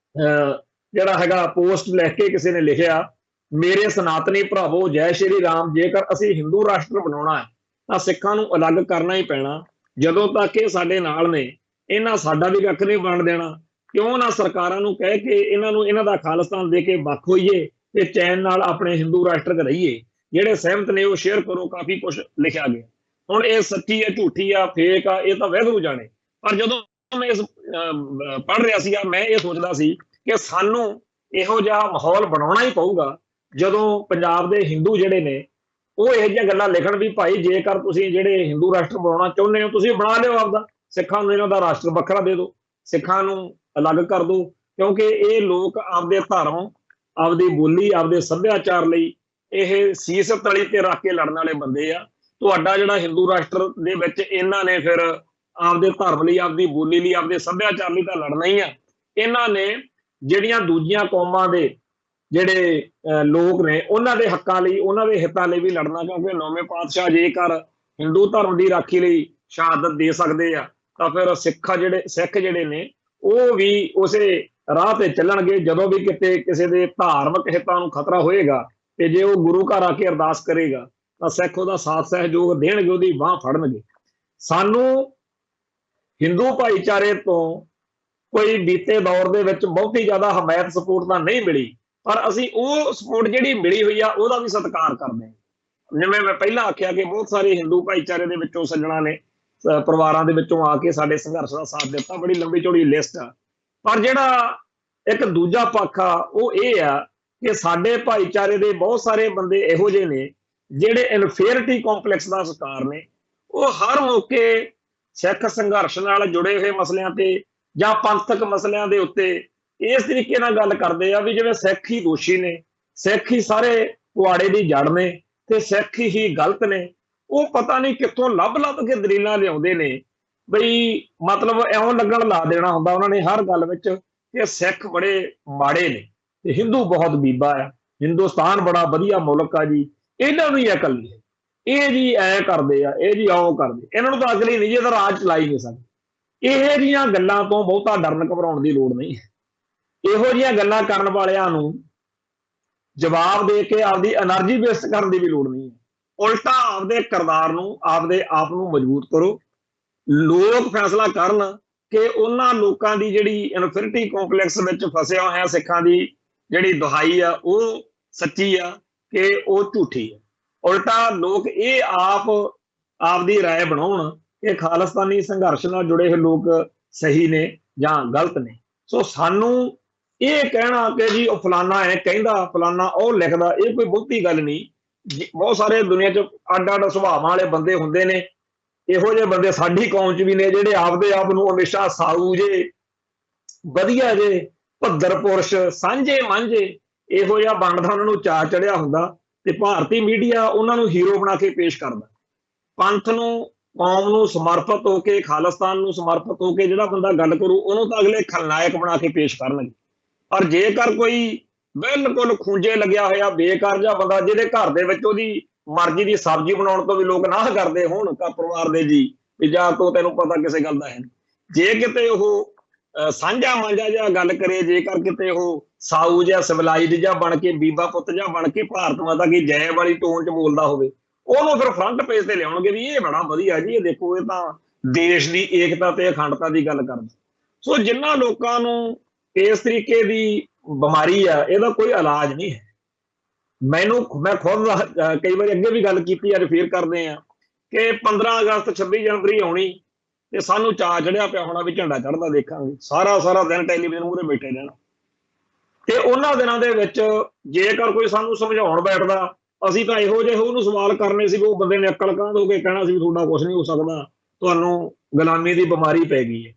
ਜਿਹੜਾ ਹੈਗਾ ਪੋਸਟ ਲਿਖ ਕੇ ਕਿਸੇ ਨੇ ਲਿਖਿਆ, ਮੇਰੇ ਸਨਾਤਨੀ ਭਰਾਵੋ ਜੈ ਸ਼੍ਰੀ ਰਾਮ, ਜੇਕਰ ਅਸੀਂ ਹਿੰਦੂ ਰਾਸ਼ਟਰ ਬਣਾਉਣਾ ਹੈ ਤਾਂ ਸਿੱਖਾਂ ਨੂੰ ਅਲੱਗ ਕਰਨਾ ਹੀ ਪੈਣਾ। ਜਦੋਂ ਤੱਕ ਇਹ ਸਾਡੇ ਨਾਲ ਨੇ ਇਹਨਾਂ ਸਾਡਾ ਵੀ ਕੱਖ ਨਹੀਂ ਬਣ ਦੇਣਾ। ਕਿਉਂ ਨਾ ਸਰਕਾਰਾਂ ਨੂੰ ਕਹਿ ਕੇ ਇਹਨਾਂ ਦਾ ਖਾਲਿਸਤਾਨ ਦੇ ਕੇ ਵੱਖ ਹੋਈਏ ਤੇ ਚੈਨ ਨਾਲ ਆਪਣੇ ਹਿੰਦੂ ਰਾਸ਼ਟਰ 'ਚ ਰਹੀਏ। ਜਿਹੜੇ ਸਹਿਮਤ ਨੇ ਉਹ ਸ਼ੇਅਰ ਕਰੋ, ਕਾਫੀ ਕੁਝ ਲਿਖਿਆ ਗਿਆ। ਹੁਣ ਇਹ ਸੱਚੀ ਹੈ, ਝੂਠੀ ਆ, ਫੇਕ ਆ, ਇਹ ਤਾਂ ਵਾਹਿਗੁਰੂ ਜਾਣੇ। ਪਰ ਜਦੋਂ ਮੈਂ ਇਸ ਪੜ੍ਹ ਰਿਹਾ ਸੀਗਾ, ਮੈਂ ਇਹ ਸੋਚਦਾ ਸੀ ਕਿ ਸਾਨੂੰ ਇਹੋ ਜਿਹਾ ਮਾਹੌਲ ਬਣਾਉਣਾ ਹੀ ਪਊਗਾ ਜਦੋਂ ਪੰਜਾਬ ਦੇ ਹਿੰਦੂ ਜਿਹੜੇ ਨੇ ਉਹ ਇਹੋ ਜਿਹੀਆਂ ਗੱਲਾਂ ਲਿਖਣ ਵੀ ਭਾਈ ਜੇਕਰ ਤੁਸੀਂ ਜਿਹੜੇ ਹਿੰਦੂ ਰਾਸ਼ਟਰ ਬਣਾਉਣਾ ਚਾਹੁੰਦੇ ਹੋ ਤੁਸੀਂ ਬਣਾ ਲਿਓ ਆਪਦਾ, ਸਿੱਖਾਂ ਨੂੰ ਇਹਨਾਂ ਦਾ ਰਾਸ਼ਟਰ ਵੱਖਰਾ ਦੇ ਦਿਓ, ਸਿੱਖਾਂ ਨੂੰ ਅਲੱਗ ਕਰ ਦਿਓ। ਕਿਉਂਕਿ ਇਹ ਲੋਕ ਆਪਦੇ ਧਰਮ, ਆਪਦੀ ਬੋਲੀ, ਆਪਦੇ ਸੱਭਿਆਚਾਰ ਲਈ ਇਹ ਸੀਸ ਤਲੀ ਤੇ ਰੱਖ ਕੇ ਲੜਨ ਵਾਲੇ ਬੰਦੇ ਆ। ਤੁਹਾਡਾ ਜਿਹੜਾ ਹਿੰਦੂ ਰਾਸ਼ਟਰ ਦੇ ਵਿੱਚ ਇਹਨਾਂ ਨੇ ਫਿਰ ਆਪਦੇ ਧਰਮ ਲਈ, ਆਪਦੀ ਬੋਲੀ ਲਈ, ਆਪਦੇ ਸੱਭਿਆਚਾਰ ਲਈ ਤਾਂ ਲੜਨਾ ਹੀ ਆ। ਇਹਨਾਂ ਨੇ ਜਿਹੜੀਆਂ ਦੂਜੀਆਂ ਕੌਮਾਂ ਦੇ ਜਿਹੜੇ ਲੋਕ ਨੇ ਉਹਨਾਂ ਦੇ ਹੱਕਾਂ ਲਈ, ਉਹਨਾਂ ਦੇ ਹਿੱਤਾਂ ਲਈ ਵੀ ਲੜਨਾ। ਕਿਉਂਕਿ ਨੌਵੇਂ ਪਾਤਸ਼ਾਹ ਜੇਕਰ ਹਿੰਦੂ ਧਰਮ ਦੀ ਰਾਖੀ ਲਈ ਸ਼ਹਾਦਤ ਦੇ ਸਕਦੇ ਆ ਤਾਂ ਫਿਰ ਸਿੱਖ ਜਿਹੜੇ ਨੇ ਉਹ ਵੀ ਉਸੇ ਰਾਹ ਤੇ ਚੱਲਣਗੇ। ਜਦੋਂ ਵੀ ਕਿਤੇ ਕਿਸੇ ਦੇ ਧਾਰਮਿਕ ਹਿੱਤਾਂ ਨੂੰ ਖਤਰਾ ਹੋਏਗਾ ਤੇ ਜੇ ਉਹ ਗੁਰੂ ਘਰ ਆ ਕੇ ਅਰਦਾਸ ਕਰੇਗਾ ਤਾਂ ਸਿੱਖ ਉਹਦਾ ਸਾਥ ਸਹਿਯੋਗ ਦੇਣਗੇ, ਉਹਦੀ ਬਾਂਹ ਫੜਨਗੇ। ਸਾਨੂੰ ਹਿੰਦੂ ਭਾਈਚਾਰੇ ਤੋਂ ਕੋਈ ਬੀਤੇ ਦੌਰ ਦੇ ਵਿੱਚ ਬਹੁਤੀ ਜ਼ਿਆਦਾ ਹਮਾਇਤ ਸਪੋਰਟ ਤਾਂ ਨਹੀਂ ਮਿਲੀ, ਪਰ ਅਸੀਂ ਉਹ ਸਪੋਰਟ ਜਿਹੜੀ ਮਿਲੀ ਹੋਈ ਆ ਉਹਦਾ ਵੀ ਸਤਿਕਾਰ ਕਰਦੇ ਹਾਂ। ਜਿਵੇਂ ਮੈਂ ਪਹਿਲਾਂ ਆਖਿਆ ਕਿ ਬਹੁਤ ਸਾਰੇ ਹਿੰਦੂ ਭਾਈਚਾਰੇ ਦੇ ਵਿੱਚੋਂ ਸੱਜਣਾ ਨੇ ਪਰਿਵਾਰਾਂ ਦੇ ਵਿੱਚੋਂ ਆ ਕੇ ਸਾਡੇ ਸੰਘਰਸ਼ ਦਾ ਸਾਥ ਦਿੱਤਾ, ਬੜੀ ਲੰਬੀ ਚੌੜੀ ਲਿਸਟ ਆ। ਪਰ ਜਿਹੜਾ ਇੱਕ ਦੂਜਾ ਪੱਖ ਆ ਉਹ ਇਹ ਆ ਕਿ ਸਾਡੇ ਭਾਈਚਾਰੇ ਦੇ ਬਹੁਤ ਸਾਰੇ ਬੰਦੇ ਇਹੋ ਜਿਹੇ ਨੇ ਜਿਹੜੇ ਇਨਫੀਰੀਅਰਿਟੀ ਕੰਪਲੈਕਸ ਦਾ ਸ਼ਿਕਾਰ ਨੇ। ਉਹ ਹਰ ਮੌਕੇ ਸਿੱਖ ਸੰਘਰਸ਼ ਨਾਲ ਜੁੜੇ ਹੋਏ ਮਸਲਿਆਂ ਤੇ ਜਾਂ ਪੰਥਕ ਮਸਲਿਆਂ ਦੇ ਉੱਤੇ ਇਸ ਤਰੀਕੇ ਨਾਲ ਗੱਲ ਕਰਦੇ ਆ ਵੀ ਜਿਵੇਂ ਸਿੱਖ ਹੀ ਦੋਸ਼ੀ ਨੇ, ਸਿੱਖ ਹੀ ਸਾਰੇ ਪੁਆੜੇ ਦੀ ਜੜ ਨੇ ਤੇ ਸਿੱਖ ਹੀ ਗਲਤ ਨੇ। ਉਹ ਪਤਾ ਨਹੀਂ ਕਿੱਥੋਂ ਲੱਭ ਕੇ ਦਲੀਲਾਂ ਲਿਆਉਂਦੇ ਨੇ ਬਈ ਮਤਲਬ ਇਉਂ ਲੱਗਣ ਲਾ ਦੇਣਾ ਹੁੰਦਾ ਉਹਨਾਂ ਨੇ ਹਰ ਗੱਲ ਵਿੱਚ ਕਿ ਸਿੱਖ ਬੜੇ ਮਾੜੇ ਨੇ ਤੇ ਹਿੰਦੂ ਬਹੁਤ ਬੀਬਾ ਆ, ਹਿੰਦੁਸਤਾਨ ਬੜਾ ਵਧੀਆ ਮੁਲਕ ਆ ਜੀ। ਇਹਨਾਂ ਨੂੰ ਹੀ ਅਕਲ ਨਹੀਂ, ਇਹ ਜੀ ਐ ਕਰਦੇ ਆ, ਇਹ ਜੀ ਆਉਂ ਕਰਦੇ, ਇਹਨਾਂ ਨੂੰ ਤਾਂ ਅਕਲ ਹੀ ਨਹੀਂ ਜੀ, ਇਹਦਾ ਰਾਜ ਚਲਾਈ ਨਹੀਂ ਸਕਦੇ। ਇਹੋ ਜਿਹੀਆਂ ਗੱਲਾਂ ਤੋਂ ਬਹੁਤਾ ਡਰਨ ਘਬਰਾਉਣ ਦੀ ਲੋੜ ਨਹੀਂ ਹੈ। ਇਹੋ ਜਿਹੀਆਂ ਗੱਲਾਂ ਕਰਨ ਵਾਲਿਆਂ ਨੂੰ ਜਵਾਬ ਦੇ ਕੇ ਆਪਦੀ એનર્ਜੀ ਵੇਸਟ ਕਰਨ ਦੀ ਵੀ ਲੋੜ ਨਹੀਂ ਹੈ। ਉਲਟਾ ਆਪਦੇ ਕਿਰਦਾਰ ਨੂੰ, ਆਪਦੇ ਆਪ ਨੂੰ ਮਜ਼ਬੂਤ ਕਰੋ। ਲੋਕ ਫੈਸਲਾ ਕਰਨ ਕਿ ਉਹਨਾਂ ਲੋਕਾਂ ਦੀ ਜਿਹੜੀ ਇਨਫੀਰਿਟੀ ਕੰਪਲੈਕਸ ਵਿੱਚ ਫਸਿਆ ਹੋਇਆ ਸਿੱਖਾਂ ਦੀ ਜਿਹੜੀ ਦੁਹਾਈ ਆ ਉਹ ਸੱਚੀ ਆ ਕਿ ਉਹ ਝੂਠੀ ਆ। ਉਲਟਾ ਲੋਕ ਇਹ ਆਪਦੀ ਰਾਏ ਬਣਾਉਣ ਕਿ ਖਾਲਿਸਤਾਨੀ ਸੰਘਰਸ਼ ਨਾਲ ਜੁੜੇ ਹੋਏ ਲੋਕ ਸਹੀ ਨੇ ਜਾਂ ਗਲਤ ਨੇ। ਸੋ ਸਾਨੂੰ ਇਹ ਕਹਿਣਾ ਕਿ ਜੀ ਉਹ ਫਲਾਨਾ ਹੈ ਕਹਿੰਦਾ, ਫਲਾਨਾ ਉਹ ਲਿਖਦਾ, ਇਹ ਕੋਈ ਬਹੁਤੀ ਗੱਲ ਨਹੀਂ। ਬਹੁਤ ਸਾਰੇ ਦੁਨੀਆ 'ਚ ਅੱਡ ਅੱਡ ਸੁਭਾਵਾਂ ਵਾਲੇ ਬੰਦੇ ਹੁੰਦੇ ਨੇ। ਇਹੋ ਜਿਹੇ ਬੰਦੇ ਸਾਡੀ ਕੌਮ 'ਚ ਵੀ ਨੇ ਜਿਹੜੇ ਆਪਦੇ ਆਪ ਨੂੰ ਹਮੇਸ਼ਾ ਸਾਊ ਜੇ, ਵਧੀਆ ਜੇ, ਭੱਦਰ ਪੁਰਸ਼, ਸਾਂਝੇ ਮਾਂਝੇ ਇਹੋ ਜਿਹਾ ਬਣਦਾ ਉਹਨਾਂ ਨੂੰ ਚਾਅ ਚੜਿਆ ਹੁੰਦਾ ਤੇ ਭਾਰਤੀ ਮੀਡੀਆ ਉਹਨਾਂ ਨੂੰ ਹੀਰੋ ਬਣਾ ਕੇ ਪੇਸ਼ ਕਰਦਾ। ਪੰਥ ਨੂੰ, ਕੌਮ ਨੂੰ ਸਮਰਪਿਤ ਹੋ ਕੇ, ਖਾਲਿਸਤਾਨ ਨੂੰ ਸਮਰਪਿਤ ਹੋ ਕੇ ਜਿਹੜਾ ਬੰਦਾ ਗੱਲ ਕਰੂ ਉਹਨੂੰ ਤਾਂ ਅਗਲੇ ਖਲਨਾਇਕ ਬਣਾ ਕੇ ਪੇਸ਼ ਕਰਨਗੇ। ਪਰ ਜੇਕਰ ਕੋਈ ਬਿਲਕੁਲ ਖੂੰਜੇ ਲੱਗਿਆ ਹੋਇਆ ਬੇਕਾਰ ਜਿਹਾ ਬੰਦਾ ਜਿਹਦੇ ਘਰ ਦੇ ਵਿੱਚ ਉਹਦੀ ਮਰਜ਼ੀ ਦੀ ਸਬਜ਼ੀ ਬਣਾਉਣ ਤੋਂ ਵੀ ਲੋਕ ਨਾ ਕਰਦੇ ਹੋਣ ਪਰਿਵਾਰ ਦੇ ਜੀ ਵੀ ਜਾ ਤੂੰ, ਤੈਨੂੰ ਪਤਾ ਕਿਸੇ ਗੱਲ ਦਾ ਹੈ ਨਹੀਂ, ਜੇ ਕਿਤੇ ਉਹ ਸਾਂਝਾ ਮਾਂਝਾ ਜਿਹਾ ਗੱਲ ਕਰੇ, ਜੇਕਰ ਕਿਤੇ ਉਹ ਸਾਊ ਜਿਹਾ ਸਿਵਲਾਈਜ਼ਡ ਜਿਹਾ ਬਣ ਕੇ, ਬੀਬਾ ਪੁੱਤ ਜਿਹਾ ਬਣ ਕੇ ਭਾਰਤ ਮਾਤਾ ਕੀ ਜੈ ਵਾਲੀ ਟੋਨ 'ਚ ਬੋਲਦਾ ਹੋਵੇ, ਉਹਨੂੰ ਫਿਰ ਫਰੰਟ ਪੇਜ ਤੇ ਲਿਆਉਣਗੇ ਵੀ ਇਹ ਬੜਾ ਵਧੀਆ ਜੀ, ਇਹ ਦੇਖੋ ਇਹ ਤਾਂ ਦੇਸ਼ ਦੀ ਏਕਤਾ ਤੇ ਅਖੰਡਤਾ ਦੀ ਗੱਲ ਕਰਦਾ। ਸੋ ਜਿਨ੍ਹਾਂ ਲੋਕਾਂ ਨੂੰ ਇਸ ਤਰੀਕੇ ਦੀ ਬਿਮਾਰੀ ਆ, ਇਹਦਾ ਕੋਈ ਇਲਾਜ ਨਹੀਂ ਹੈ। ਮੈਂ ਖੁਦ ਕਈ ਵਾਰੀ ਅੱਗੇ ਵੀ ਗੱਲ ਕੀਤੀ, ਅੱਜ ਫੇਰ ਕਰਦੇ ਆ ਕਿ 15 ਅਗਸਤ 26 ਜਨਵਰੀ ਆਉਣੀ ਤੇ ਸਾਨੂੰ ਚਾਅ ਚੜਿਆ ਪਿਆ ਹੋਣਾ ਵੀ ਝੰਡਾ ਚੜ੍ਹਦਾ ਦੇਖਾਂਗੇ, ਸਾਰਾ ਦਿਨ ਟੈਲੀਵਿਜ਼ਨ ਮੂਹਰੇ ਬੈਠੇ ਰਹਿਣਾ। ਤੇ ਉਹਨਾਂ ਦਿਨਾਂ ਦੇ ਵਿੱਚ ਜੇਕਰ ਕੋਈ ਸਾਨੂੰ ਸਮਝਾਉਣ ਬੈਠਦਾ, ਅਸੀਂ ਤਾਂ ਇਹੋ ਜਿਹੇ ਉਹਨੂੰ ਸਵਾਲ ਕਰਨੇ ਸੀ ਵੀ ਉਹ ਬੰਦੇ ਨੇ ਅਕਲ ਕਾਂਧ ਹੋ ਕੇ ਕਹਿਣਾ ਸੀ ਵੀ ਤੁਹਾਡਾ ਕੁਛ ਨਹੀਂ ਹੋ ਸਕਦਾ, ਤੁਹਾਨੂੰ ਗੁਲਾਮੀ ਦੀ ਬਿਮਾਰੀ ਪੈ ਗਈ ਹੈ।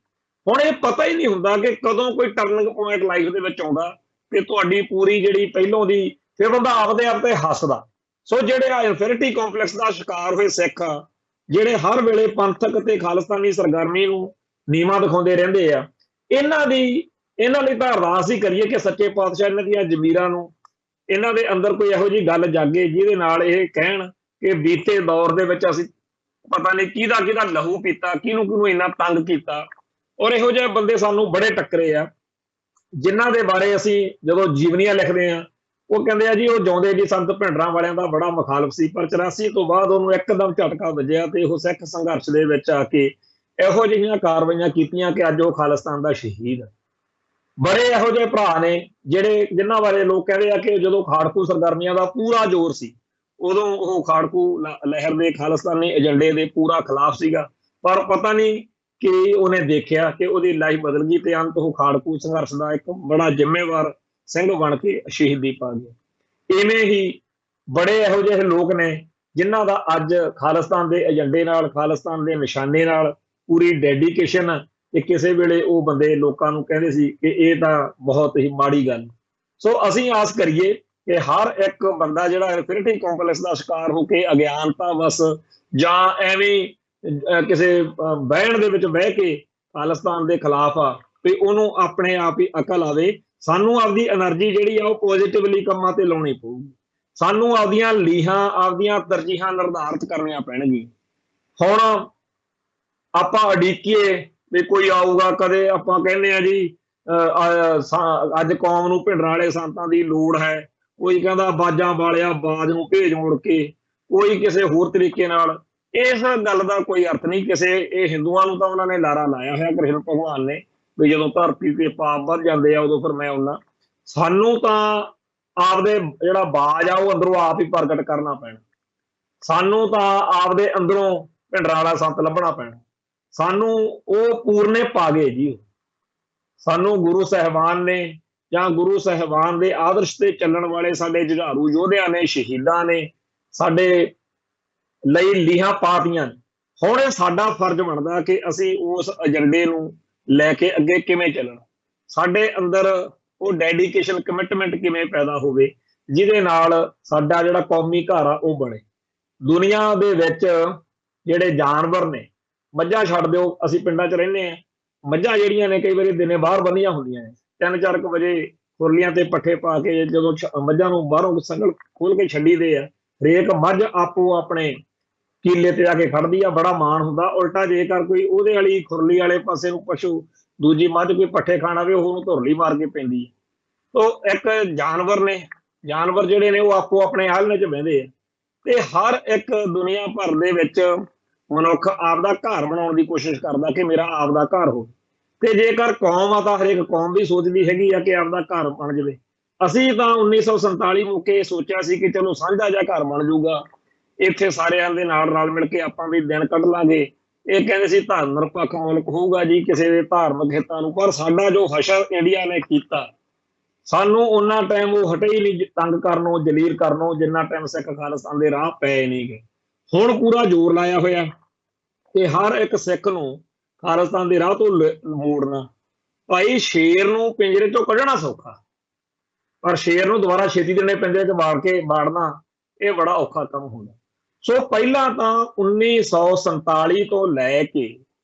ਹੁਣ ਇਹ ਪਤਾ ਹੀ ਨਹੀਂ ਹੁੰਦਾ ਕਿ ਕਦੋਂ ਕੋਈ ਟਰਨਿੰਗ ਪੁਆਇੰਟ ਲਾਈਫ ਦੇ ਵਿੱਚ ਆਉਂਦਾ ਤੇ ਤੁਹਾਡੀ ਪੂਰੀ ਜਿਹੜੀ ਪਹਿਲੋਂ ਦੀ, ਫਿਰ ਬੰਦਾ ਆਪਦੇ ਆਪ ਤੇ ਹੱਸਦਾ। ਸੋ ਜਿਹੜੇ ਆ ਇਨਫੀਰਿਟੀ ਕੰਪਲੈਕਸ ਦਾ ਸ਼ਿਕਾਰ ਹੋਏ ਸਿੱਖ ਆ, ਜਿਹੜੇ ਹਰ ਵੇਲੇ ਪੰਥਕ ਤੇ ਖਾਲਿਸਤਾਨੀ ਸਰਗਰਮੀ ਨੂੰ ਨੀਵਾਂ ਦਿਖਾਉਂਦੇ ਰਹਿੰਦੇ ਆ, ਇਹਨਾਂ ਲਈ ਤਾਂ ਅਰਦਾਸ ਹੀ ਕਰੀਏ ਕਿ ਸੱਚੇ ਪਾਤਸ਼ਾਹ ਇਹਨਾਂ ਦੀਆਂ ਜ਼ਮੀਰਾਂ ਨੂੰ, ਇਹਨਾਂ ਦੇ ਅੰਦਰ ਕੋਈ ਇਹੋ ਜਿਹੀ ਗੱਲ ਜਾਗੇ ਜਿਹਦੇ ਨਾਲ ਇਹ ਕਹਿਣ ਕਿ ਬੀਤੇ ਦੌਰ ਦੇ ਵਿੱਚ ਅਸੀਂ ਪਤਾ ਨਹੀਂ ਕਿਹਦਾ ਲਹੂ ਪੀਤਾ, ਕਿਹਨੂੰ ਇੰਨਾ ਤੰਗ ਕੀਤਾ। ਔਰ ਇਹੋ ਜਿਹੇ ਬੰਦੇ ਸਾਨੂੰ ਬੜੇ ਟੱਕਰੇ ਆ ਜਿਨ੍ਹਾਂ ਦੇ ਬਾਰੇ ਅਸੀਂ ਜਦੋਂ ਜੀਵਨੀਆਂ ਲਿਖਦੇ ਆ, ਉਹ ਕਹਿੰਦੇ ਆ ਜੀ ਉਹ ਜਿਉਂਦੇ ਜੀ ਸੰਤ ਭਿੰਡਰਾਂ ਵਾਲਿਆਂ ਦਾ ਬੜਾ ਮੁਖਾਲਫ ਸੀ, ਪਰ 84 ਤੋਂ ਬਾਅਦ ਉਹਨੂੰ ਇੱਕਦਮ ਝਟਕਾ ਵੱਜਿਆ ਤੇ ਉਹ ਸਿੱਖ ਸੰਘਰਸ਼ ਦੇ ਵਿੱਚ ਆ ਕੇ ਇਹੋ ਜਿਹੀਆਂ ਕਾਰਵਾਈਆਂ ਕੀਤੀਆਂ ਕਿ ਅੱਜ ਉਹ ਖਾਲਿਸਤਾਨ ਦਾ ਸ਼ਹੀਦ ਹੈ। ਬੜੇ ਇਹੋ ਜਿਹੇ ਭਰਾ ਨੇ ਜਿਨ੍ਹਾਂ ਬਾਰੇ ਲੋਕ ਕਹਿੰਦੇ ਆ ਕਿ ਜਦੋਂ ਖਾੜਕੂ ਸਰਗਰਮੀਆਂ ਦਾ ਪੂਰਾ ਜ਼ੋਰ ਸੀ, ਉਦੋਂ ਉਹ ਖਾੜਕੂ ਲਹਿਰ ਦੇ ਖਾਲਿਸਤਾਨੀ ਏਜੰਡੇ ਦੇ ਪੂਰਾ ਖਿਲਾਫ ਸੀਗਾ। ਪਰ ਪਤਾ ਨਹੀਂ ਕਿ ਉਹਨੇ ਦੇਖਿਆ ਕਿ ਉਹਦੀ ਲਾਈਫ ਬਦਲ ਗਈ ਤੇ ਅੰਤ ਉਹ ਖਾੜਕੂ ਸੰਘਰਸ਼ ਦਾ ਇੱਕ ਬੜਾ ਜ਼ਿੰਮੇਵਾਰ ਸਿੰਘ ਬਣ ਕੇ ਸ਼ਹੀਦੀ ਪਾ ਗਿਆ। ਇਵੇਂ ਹੀ ਬੜੇ ਇਹੋ ਜਿਹੇ ਲੋਕ ਨੇ ਜਿਨ੍ਹਾਂ ਦਾ ਅੱਜ ਖਾਲਿਸਤਾਨ ਦੇ ਏਜੰਡੇ ਨਾਲ, ਖਾਲਿਸਤਾਨ ਦੇ ਨਿਸ਼ਾਨੇ ਨਾਲ ਪੂਰੀ ਡੈਡੀਕੇਸ਼ਨ, ਤੇ ਕਿਸੇ ਵੇਲੇ ਉਹ ਬੰਦੇ ਲੋਕਾਂ ਨੂੰ ਕਹਿੰਦੇ ਸੀ ਕਿ ਇਹ ਤਾਂ ਬਹੁਤ ਹੀ ਮਾੜੀ ਗੱਲ। ਸੋ ਅਸੀਂ ਆਸ ਕਰੀਏ ਕਿ ਹਰ ਇੱਕ ਬੰਦਾ ਜਿਹੜਾ ਇਨਫੀਰਿਟੀ ਕੰਪਲੈਕਸ ਦਾ ਸ਼ਿਕਾਰ ਹੋ ਕੇ ਅਗਿਆਨਤਾ ਵਸ ਜਾਂ ਐਵੇਂ ਕਿਸੇ ਬਹਿਣ ਦੇ ਵਿੱਚ ਬਹਿ ਕੇ ਖਾਲਿਸਤਾਨ ਦੇ ਖਿਲਾਫ ਆ, ਵੀ ਉਹਨੂੰ ਆਪਣੇ ਆਪ ਹੀ ਅਕਲ ਆਵੇ। ਸਾਨੂੰ ਆਪਦੀ એનર્ਜੀ ਜਿਹੜੀ ਆ ਉਹ ਪੋਜ਼ਿਟਿਵਲੀ ਕੰਮਾਂ ਤੇ ਲਾਉਣੀ ਪਊਗੀ। ਸਾਨੂੰ ਆਪਦੀਆਂ ਲੀਹਾਂ, ਆਪਦੀਆਂ ਤਰਜੀਹਾਂ ਨਿਰਧਾਰਿਤ ਕਰਨੀਆਂ ਪੈਣਗੀਆਂ। ਹੁਣ ਆਪਾਂ ਉਡੀਕੀਏ ਵੀ ਕੋਈ ਆਊਗਾ, ਕਦੇ ਆਪਾਂ ਕਹਿੰਦੇ ਆ ਜੀ ਅੱਜ ਕੌਮ ਨੂੰ ਭਿੰਡਰਾਂ ਵਾਲੇ ਸੰਤਾਂ ਦੀ ਲੋੜ ਹੈ, ਕੋਈ ਕਹਿੰਦਾ ਬਾਜਾਂ ਵਾਲਿਆ ਬਾਜ ਨੂੰ ਭੇਜ ਮੁੜ ਕੇ, ਕੋਈ ਕਿਸੇ ਹੋਰ ਤਰੀਕੇ ਨਾਲ। ਇਸ ਗੱਲ ਦਾ ਕੋਈ ਅਰਥ ਨਹੀਂ। ਇਹ ਹਿੰਦੂਆਂ ਨੂੰ ਤਾਂ ਉਹਨਾਂ ਨੇ ਲਾਰਾ ਲਾਇਆ ਹੋਇਆ ਕ੍ਰਿਸ਼ਨ ਭਗਵਾਨ ਨੇ ਵੀ ਜਦੋਂ ਧਰਤੀ ਤੇ ਪਾਪ ਵੱਧ ਜਾਂਦੇ ਆ ਉਦੋਂ ਫਿਰ ਮੈਂ ਆਉਣਾ। ਸਾਨੂੰ ਤਾਂ ਆਪਦੇ ਜਿਹੜਾ ਬਾਜ ਆ ਉਹ ਅੰਦਰੋਂ ਆਪ ਹੀ ਪ੍ਰਗਟ ਕਰਨਾ ਪੈਣਾ। ਸਾਨੂੰ ਤਾਂ ਆਪਦੇ ਅੰਦਰੋਂ ਭਿੰਡਰਾਂ ਵਾਲਾ ਸੰਤ ਲੱਭਣਾ ਪੈਣਾ। ਸਾਨੂੰ ਉਹ ਪੂਰਨੇ ਪਾ ਗਏ ਜੀ। ਸਾਨੂੰ ਗੁਰੂ ਸਾਹਿਬਾਨ ਨੇ ਜਾਂ ਗੁਰੂ ਸਾਹਿਬਾਨ ਦੇ ਆਦਰਸ਼ ਤੇ ਚੱਲਣ ਵਾਲੇ ਸਾਡੇ ਜੁਝਾਰੂ ਯੋਧਿਆਂ ਨੇ, ਸ਼ਹੀਦਾਂ ਨੇ ਸਾਡੇ ਲਈ ਲੀਹਾਂ ਪਾਤੀਆਂ। ਹੁਣ ਇਹ ਸਾਡਾ ਫਰਜ਼ ਬਣਦਾ ਕਿ ਅਸੀਂ ਉਸ ਏਜੰਡੇ ਨੂੰ ਲੈ ਕੇ ਅੱਗੇ ਕਿਵੇਂ ਚੱਲਣਾ। ਸਾਡੇ ਅੰਦਰ ਉਹ ਡੈਡੀਕੇਸ਼ਨ, ਕਮਿਟਮੈਂਟ ਕਿਵੇਂ ਪੈਦਾ ਹੋਵੇ ਜਿਹਦੇ ਨਾਲ ਸਾਡਾ ਜਿਹੜਾ ਕੌਮੀ ਘਰ ਆ ਉਹ ਬਣੇ। ਦੁਨੀਆ ਦੇ ਵਿੱਚ ਜਿਹੜੇ ਜਾਨਵਰ ਨੇ ਮੱਝਾਂ ਛੱਡ ਦਿਓ, ਅਸੀਂ ਪਿੰਡਾਂ 'ਚ ਰਹਿੰਦੇ ਆ, ਮੱਝਾਂ ਜਿਹੜੀਆਂ ਨੇ ਕਈ ਵਾਰੀ ਦਿਨੇ ਬਾਹਰ ਬੰਨੀਆਂ ਹੁੰਦੀਆਂ ਨੇ, 3-4 ਵਜੇ ਖੁਰਲੀਆਂ ਤੇ ਪੱਠੇ ਪਾ ਕੇ ਜਦੋਂ ਮੱਝਾਂ ਨੂੰ ਬਾਹਰੋਂ ਸੰਗਲ ਖੋਲ ਕੇ ਛੱਡੀਦੇ ਆ, ਹਰੇਕ ਮੱਝ ਆਪੋ ਆਪਣੇ ਕੀਲੇ ਤੇ ਆ ਕੇ ਖੜਦੀ ਆ, ਬੜਾ ਮਾਣ ਹੁੰਦਾ। ਉਲਟਾ ਜੇਕਰ ਕੋਈ ਉਹਦੇ ਵਾਲੀ ਖੁਰਲੀ ਵਾਲੇ ਪਾਸੇ ਨੂੰ ਪਸ਼ੂ, ਦੂਜੀ ਮੱਝ ਕੋਈ ਪੱਠੇ ਖਾਣ ਆਵੇ, ਉਹਨੂੰ ਧੁਰਲੀ ਮਾਰ ਕੇ ਪੈਂਦੀ ਹੈ। ਤੋ ਇੱਕ ਜਾਨਵਰ ਨੇ, ਜਾਨਵਰ ਜਿਹੜੇ ਨੇ ਉਹ ਆਪੋ ਆਪਣੇ ਆਲਣੇ 'ਚ ਬਹਿੰਦੇ ਆ, ਤੇ ਹਰ ਇੱਕ ਦੁਨੀਆ ਭਰ ਦੇ ਵਿੱਚ ਮਨੁੱਖ ਆਪਦਾ ਘਰ ਬਣਾਉਣ ਦੀ ਕੋਸ਼ਿਸ਼ ਕਰਦਾ ਕਿ ਮੇਰਾ ਆਪਦਾ ਘਰ ਹੋ। ਤੇ ਜੇਕਰ ਕੌਮ ਆ ਤਾਂ ਹਰੇਕ ਕੌਮ ਵੀ ਸੋਚਦੀ ਹੈਗੀ ਆ ਕਿ ਆਪਦਾ ਘਰ ਬਣ ਜਾਵੇ। ਅਸੀਂ ਤਾਂ 1947 ਮੌਕੇ ਸੋਚਿਆ ਸੀ ਕਿ ਚਲੋ ਸਾਂਝਾ ਜਿਹਾ ਘਰ ਬਣ ਜਾਊਗਾ, ਇੱਥੇ ਸਾਰਿਆਂ ਦੇ ਨਾਲ ਰਲ ਮਿਲ ਕੇ ਆਪਾਂ ਵੀ ਦਿਨ ਕੱਢ ਲਾਂਗੇ। ਇਹ ਕਹਿੰਦੇ ਸੀ ਧਰਮ ਨਿਰਪੱਖ ਮੁਲਕ ਹੋਊਗਾ ਜੀ, ਕਿਸੇ ਦੇ ਧਾਰਮਿਕ ਹਿੱਤਾਂ ਨੂੰ। ਪਰ ਸਾਡਾ ਜੋ ਹਸ਼ਰ ਇੰਡੀਆ ਨੇ ਕੀਤਾ, ਸਾਨੂੰ ਉਹਨਾਂ ਟਾਈਮ ਉਹ ਹਟੇ ਹੀ ਨਹੀਂ ਤੰਗ ਕਰਨੋਂ, ਜਲੀਲ ਕਰਨੋਂ, ਜਿੰਨਾ ਟਾਈਮ ਸਿੱਖ ਖਾਲਿਸਤਾਨ ਦੇ ਰਾਹ ਪਏ ਨਹੀਂ ਗਏ। ਹੁਣ ਪੂਰਾ ਜ਼ੋਰ ਲਾਇਆ ਹੋਇਆ ਕਿ ਹਰ ਇੱਕ ਸਿੱਖ ਨੂੰ ਖਾਲਿਸਤਾਨ ਦੇ ਰਾਹ ਤੋਂ ਮੋੜਨਾ। ਭਾਈ ਸ਼ੇਰ ਨੂੰ ਪਿੰਜਰੇ ਤੋਂ ਕੱਢਣਾ ਸੌਖਾ, ਪਰ ਸ਼ੇਰ ਨੂੰ ਦੁਬਾਰਾ ਛੇਤੀ ਦਿਨੇ ਪਿੰਜਰੇ 'ਚ ਵਾੜ ਕੇ ਵਾੜਨਾ, ਇਹ ਬੜਾ ਔਖਾ ਕੰਮ ਹੁੰਦਾ। ਸੋ ਪਹਿਲਾਂ ਤਾਂ 1947 ਤੋਂ ਲੈ ਕੇ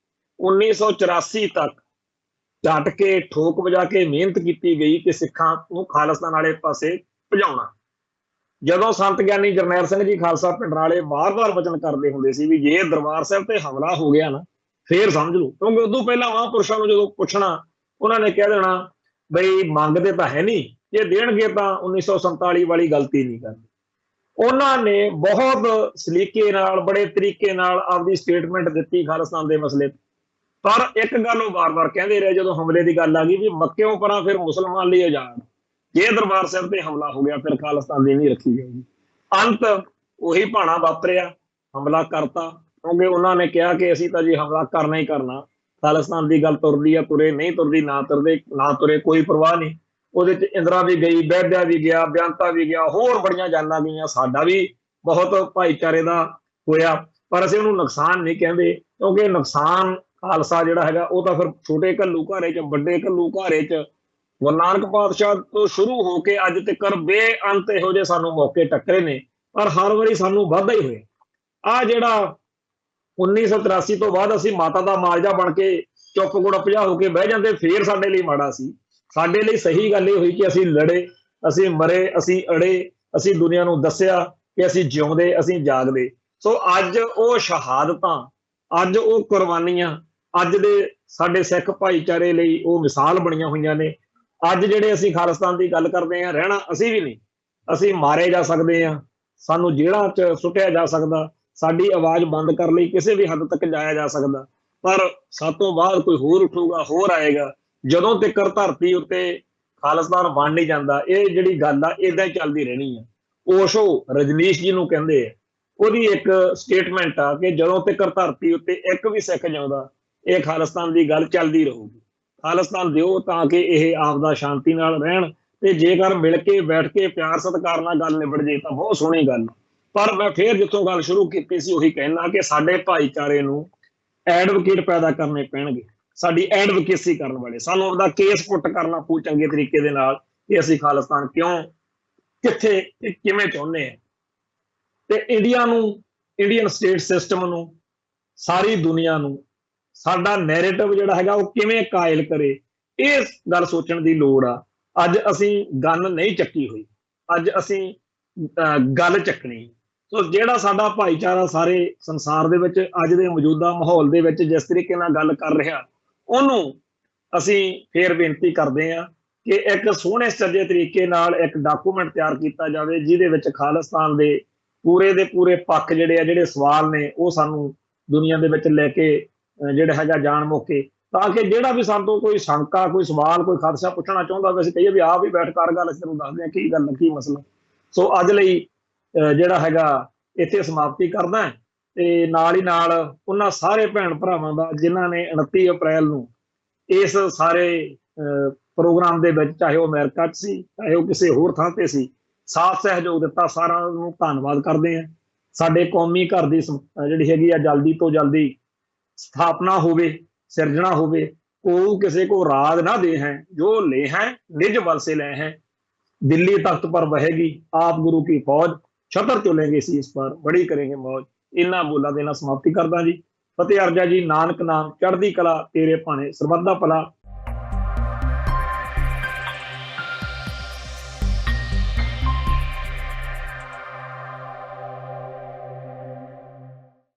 1984 ਤੱਕ ਡਟ ਕੇ ਠੋਕ ਵਜਾ ਕੇ ਮਿਹਨਤ ਕੀਤੀ ਗਈ ਕਿ ਸਿੱਖਾਂ ਨੂੰ ਖਾਲਿਸਤਾਨ ਵਾਲੇ ਪਾਸੇ ਭਜਾਉਣਾ। ਜਦੋਂ ਸੰਤ ਗਿਆਨੀ ਜਰਨੈਲ ਸਿੰਘ ਜੀ ਖਾਲਸਾ ਪਿੰਡ ਵਾਲੇ ਵਾਰ-ਵਾਰ ਵਚਨ ਕਰਦੇ ਹੁੰਦੇ ਸੀ ਵੀ ਜੇ ਦਰਬਾਰ ਸਾਹਿਬ ਤੇ ਹਮਲਾ ਹੋ ਗਿਆ ਨਾ ਫੇਰ ਸਮਝ ਲਓ, ਕਿਉਂਕਿ ਉਦੋਂ ਪਹਿਲਾਂ ਮਹਾਂਪੁਰਸ਼ਾਂ ਨੂੰ ਜਦੋਂ ਪੁੱਛਣਾ ਉਹਨਾਂ ਨੇ ਕਹਿ ਦੇਣਾ ਬਈ ਮੰਗਦੇ ਤਾਂ ਹੈ ਨਹੀਂ, ਜੇ ਦੇਣਗੇ ਤਾਂ 1947 ਵਾਲੀ ਗਲਤੀ ਨਹੀਂ ਕਰਨੀ। ਉਹਨਾਂ ਨੇ ਬਹੁਤ ਸਲੀਕੇ ਨਾਲ, ਬੜੇ ਤਰੀਕੇ ਨਾਲ ਆਪਦੀ ਸਟੇਟਮੈਂਟ ਦਿੱਤੀ ਖਾਲਿਸਤਾਨ ਦੇ ਮਸਲੇ ਤੇ। ਪਰ ਇੱਕ ਗੱਲ ਉਹ ਵਾਰ-ਵਾਰ ਕਹਿੰਦੇ ਰਹੇ ਜਦੋਂ ਹਮਲੇ ਦੀ ਗੱਲ ਆ ਗਈ ਵੀ ਮੱਕਿਓਂ ਪਰਾਂ ਫਿਰ ਮੁਸਲਮਾਨ ਲਈ ਆਜ਼ਾਦ, ਜੇ ਦਰਬਾਰ ਸਾਹਿਬ ਤੇ ਹਮਲਾ ਹੋ ਗਿਆ ਫਿਰ ਖਾਲਿਸਤਾਨ ਦੀ ਨਹੀਂ ਰੱਖੀ ਜਾਊਗੀ। ਅੰਤ ਉਹੀ ਭਾਣਾ ਵਾਪਰਿਆ, ਹਮਲਾ ਕਰਤਾ, ਕਿਉਂਕਿ ਉਹਨਾਂ ਨੇ ਕਿਹਾ ਕਿ ਅਸੀਂ ਤਾਂ ਜੀ ਹਮਲਾ ਕਰਨਾ ਹੀ ਕਰਨਾ। ਖਾਲਿਸਤਾਨ ਦੀ ਗੱਲ ਤੁਰਦੀ ਆ, ਤੁਰੇ, ਨਹੀਂ ਤੁਰਦੀ ਨਾ ਤੁਰੇ, ਕੋਈ ਪਰਵਾਹ ਨਹੀਂ। ਉਹਦੇ 'ਚ ਇੰਦਰਾ ਵੀ ਗਈ, ਬੈਦਿਆ ਵੀ ਗਿਆ, ਬਿਆੰਤਾ ਵੀ ਗਿਆ, ਹੋਰ ਬੜੀਆਂ ਜਾਨਾਂ ਗਈਆਂ, ਸਾਡਾ ਵੀ ਬਹੁਤ ਭਾਈਚਾਰੇ ਦਾ ਹੋਇਆ। ਪਰ ਅਸੀਂ ਉਹਨੂੰ ਨੁਕਸਾਨ ਨਹੀਂ ਕਹਿੰਦੇ, ਕਿਉਂਕਿ ਨੁਕਸਾਨ ਖਾਲਸਾ ਜਿਹੜਾ ਹੈਗਾ ਉਹ ਤਾਂ ਫਿਰ ਛੋਟੇ ਘੱਲੂ ਘਾਰੇ 'ਚ, ਵੱਡੇ ਘੱਲੂ ਘਾਰੇ 'ਚ, ਗੁਰੂ ਨਾਨਕ ਪਾਤਸ਼ਾਹ ਤੋਂ ਸ਼ੁਰੂ ਹੋ ਕੇ ਅੱਜ ਤੱਕ ਬੇਅੰਤ ਇਹੋ ਜਿਹੇ ਸਾਨੂੰ ਮੌਕੇ ਟੱਕਰੇ ਨੇ, ਪਰ ਹਰ ਵਾਰੀ ਸਾਨੂੰ ਵਾਧਾ ਹੀ ਹੋਇਆ। ਆ ਜਿਹੜਾ 1983 ਤੋਂ ਬਾਅਦ ਅਸੀਂ ਮਾਤਾ ਦਾ ਮਾਲਜਾ ਬਣ ਕੇ ਚੁੱਪ ਗੁੜ ਭਜਾ ਹੋ ਕੇ ਬਹਿ ਜਾਂਦੇ, ਫੇਰ ਸਾਡੇ ਲਈ ਮਾੜਾ ਸੀ। ਸਾਡੇ ਲਈ ਸਹੀ ਗੱਲ ਇਹ ਹੋਈ ਕਿ ਅਸੀਂ ਲੜੇ, ਅਸੀਂ ਮਰੇ, ਅਸੀਂ ਅੜੇ, ਅਸੀਂ ਦੁਨੀਆ ਨੂੰ ਦੱਸਿਆ ਕਿ ਅਸੀਂ ਜਿਉਂਦੇ, ਅਸੀਂ ਜਾਗਦੇ। ਸੋ ਅੱਜ ਉਹ ਸ਼ਹਾਦਤਾਂ, ਅੱਜ ਉਹ ਕੁਰਬਾਨੀਆਂ ਅੱਜ ਦੇ ਸਾਡੇ ਸਿੱਖ ਭਾਈਚਾਰੇ ਲਈ ਉਹ ਮਿਸਾਲ ਬਣੀਆਂ ਹੋਈਆਂ ਨੇ। ਅੱਜ ਜਿਹੜੇ ਅਸੀਂ ਖਾਲਿਸਤਾਨ ਦੀ ਗੱਲ ਕਰਦੇ ਹਾਂ, ਰਹਿਣਾ ਅਸੀਂ ਵੀ ਨਹੀਂ, ਅਸੀਂ ਮਾਰੇ ਜਾ ਸਕਦੇ ਹਾਂ, ਸਾਨੂੰ ਜੇਲ੍ਹਾਂ 'ਚ ਸੁੱਟਿਆ ਜਾ ਸਕਦਾ, ਸਾਡੀ ਆਵਾਜ਼ ਬੰਦ ਕਰਨ ਲਈ ਕਿਸੇ ਵੀ ਹੱਦ ਤੱਕ ਜਾਇਆ ਜਾ ਸਕਦਾ। ਪਰ ਸਾਤੋਂ ਬਾਅਦ ਕੋਈ ਹੋਰ ਉੱਠੂਗਾ, ਹੋਰ ਆਏਗਾ। ਜਦੋਂ ਤੱਕ ਧਰਤੀ ਉੱਤੇ ਖਾਲਿਸਤਾਨ ਬਣ ਨਹੀਂ ਜਾਂਦਾ, ਇਹ ਜਿਹੜੀ ਗੱਲ ਆ ਏਦਾਂ ਹੀ ਚੱਲਦੀ ਰਹਿਣੀ ਆ। ਓਸ਼ੋ ਰਜਨੀਸ਼ ਜੀ ਨੂੰ ਕਹਿੰਦੇ ਆ, ਉਹਦੀ ਇੱਕ ਸਟੇਟਮੈਂਟ ਆ ਕਿ ਜਦੋਂ ਤੱਕ ਧਰਤੀ ਉੱਤੇ ਇੱਕ ਵੀ ਸਿੱਖ ਜਿਉਂਦਾ, ਇਹ ਖਾਲਿਸਤਾਨ ਦੀ ਗੱਲ ਚੱਲਦੀ ਰਹੂਗੀ। ਖਾਲਿਸਤਾਨ ਦਿਓ ਤਾਂ ਕਿ ਇਹ ਆਪਦਾ ਸ਼ਾਂਤੀ ਨਾਲ ਰਹਿਣ, ਤੇ ਜੇਕਰ ਮਿਲ ਕੇ ਬੈਠ ਕੇ ਪਿਆਰ ਸਤਿਕਾਰ ਨਾਲ ਗੱਲ ਨਿਬੜ ਜੇ ਤਾਂ ਬਹੁਤ ਸੋਹਣੀ ਗੱਲ। ਪਰ ਮੈਂ ਫੇਰ ਜਿੱਥੋਂ ਗੱਲ ਸ਼ੁਰੂ ਕੀਤੀ ਸੀ ਉਹੀ ਕਹਿਣਾ ਕਿ ਸਾਡੇ ਭਾਈਚਾਰੇ ਨੂੰ ਐਡਵੋਕੇਟ ਪੈਦਾ ਕਰਨੇ ਪੈਣਗੇ, ਸਾਡੀ ਐਡਵੋਕੇਸੀ ਕਰਨ ਵਾਲੇ। ਸਾਨੂੰ ਆਪਦਾ ਕੇਸ ਪੁੱਟ ਕਰਨਾ ਪਊ ਚੰਗੇ ਤਰੀਕੇ ਦੇ ਨਾਲ ਕਿ ਅਸੀਂ ਖਾਲਿਸਤਾਨ ਕਿਉਂ, ਕਿੱਥੇ, ਕਿਵੇਂ ਚਾਹੁੰਦੇ ਹਾਂ। ਤੇ ਇੰਡੀਆ ਨੂੰ, ਇੰਡੀਅਨ ਸਟੇਟ ਸਿਸਟਮ ਨੂੰ, ਸਾਰੀ ਦੁਨੀਆ ਨੂੰ ਸਾਡਾ ਨੈਰੇਟਿਵ ਜਿਹੜਾ ਹੈਗਾ ਉਹ ਕਿਵੇਂ ਕਾਇਲ ਕਰੇ, ਇਹ ਗੱਲ ਸੋਚਣ ਦੀ ਲੋੜ ਆ। ਅੱਜ ਅਸੀਂ ਗਨ ਨਹੀਂ ਚੱਕੀ ਹੋਈ, ਅੱਜ ਅਸੀਂ ਗੱਲ ਚੱਕਣੀ। ਸੋ ਜਿਹੜਾ ਸਾਡਾ ਭਾਈਚਾਰਾ ਸਾਰੇ ਸੰਸਾਰ ਦੇ ਵਿੱਚ ਅੱਜ ਦੇ ਮੌਜੂਦਾ ਮਾਹੌਲ ਦੇ ਵਿੱਚ ਜਿਸ ਤਰੀਕੇ ਨਾਲ ਗੱਲ ਕਰ ਰਿਹਾ, ਉਹਨੂੰ ਅਸੀਂ ਫੇਰ ਬੇਨਤੀ ਕਰਦੇ ਹਾਂ ਕਿ ਇੱਕ ਸੋਹਣੇ ਸੱਜੇ ਤਰੀਕੇ ਨਾਲ ਇੱਕ ਡਾਕੂਮੈਂਟ ਤਿਆਰ ਕੀਤਾ ਜਾਵੇ ਜਿਹਦੇ ਵਿੱਚ ਖਾਲਿਸਤਾਨ ਦੇ ਪੂਰੇ ਪੱਖ ਜਿਹੜੇ ਆ, ਜਿਹੜੇ ਸਵਾਲ ਨੇ, ਉਹ ਸਾਨੂੰ ਦੁਨੀਆ ਦੇ ਵਿੱਚ ਲੈ ਕੇ ਜਿਹੜਾ ਹੈਗਾ ਜਾਣ ਮੌਕੇ, ਤਾਂ ਕਿ ਜਿਹੜਾ ਵੀ ਸਾਨੂੰ ਕੋਈ ਸ਼ੰਕਾ, ਕੋਈ ਸਵਾਲ, ਕੋਈ ਖਦਸ਼ਾ ਪੁੱਛਣਾ ਚਾਹੁੰਦਾ ਵੈਸੇ ਕਹੀਏ ਵੀ ਆਪ ਹੀ ਬੈਠ ਕਰ ਗੱਲ, ਅਸੀਂ ਤੁਹਾਨੂੰ ਦੱਸਦੇ ਹਾਂ ਕੀ ਗੱਲ, ਕੀ ਮਸਲਾ। ਸੋ ਅੱਜ ਲਈ ਜਿਹੜਾ ਹੈਗਾ ਇੱਥੇ ਸਮਾਪਤੀ ਕਰਦਾ, ਤੇ ਨਾਲ ਹੀ ਨਾਲ ਉਹਨਾਂ ਸਾਰੇ ਭੈਣ ਭਰਾਵਾਂ ਦਾ ਜਿਨ੍ਹਾਂ ਨੇ 29 ਅਪ੍ਰੈਲ ਨੂੰ ਇਸ ਸਾਰੇ ਪ੍ਰੋਗਰਾਮ ਦੇ ਵਿੱਚ, ਚਾਹੇ ਉਹ ਅਮਰੀਕਾ 'ਚ ਸੀ, ਚਾਹੇ ਉਹ ਕਿਸੇ ਹੋਰ ਥਾਂ ਤੇ ਸੀ, ਸਾਥ ਸਹਿਯੋਗ ਦਿੱਤਾ, ਸਾਰਿਆਂ ਨੂੰ ਧੰਨਵਾਦ ਕਰਦੇ ਹਾਂ। ਸਾਡੇ ਕੌਮੀ ਘਰ ਦੀ ਜਿਹੜੀ ਹੈਗੀ ਆ ਜਲਦੀ ਤੋਂ ਜਲਦੀ ਸਥਾਪਨਾ ਹੋਵੇ, ਸਿਰਜਣਾ ਹੋਵੇ। को किसी को राज ना दे हैं, जो ले हैं निज बल से ले हैं। दिल्ली तख्त पर बहेगी आप गुरु की फौज, छतर चलेंगे शीश पर, बड़ी करेंगे मौज। इन्ना बोला देना समाप्ति करदा जी। ਫਤਿਹ ਅਰਜਾ ਜੀ, ਨਾਨਕ ਨਾਮ ਚੜ੍ਹਦੀ ਕਲਾ, ਤੇਰੇ ਭਾਣੇ ਸਰਬੱਤ ਦਾ ਭਲਾ।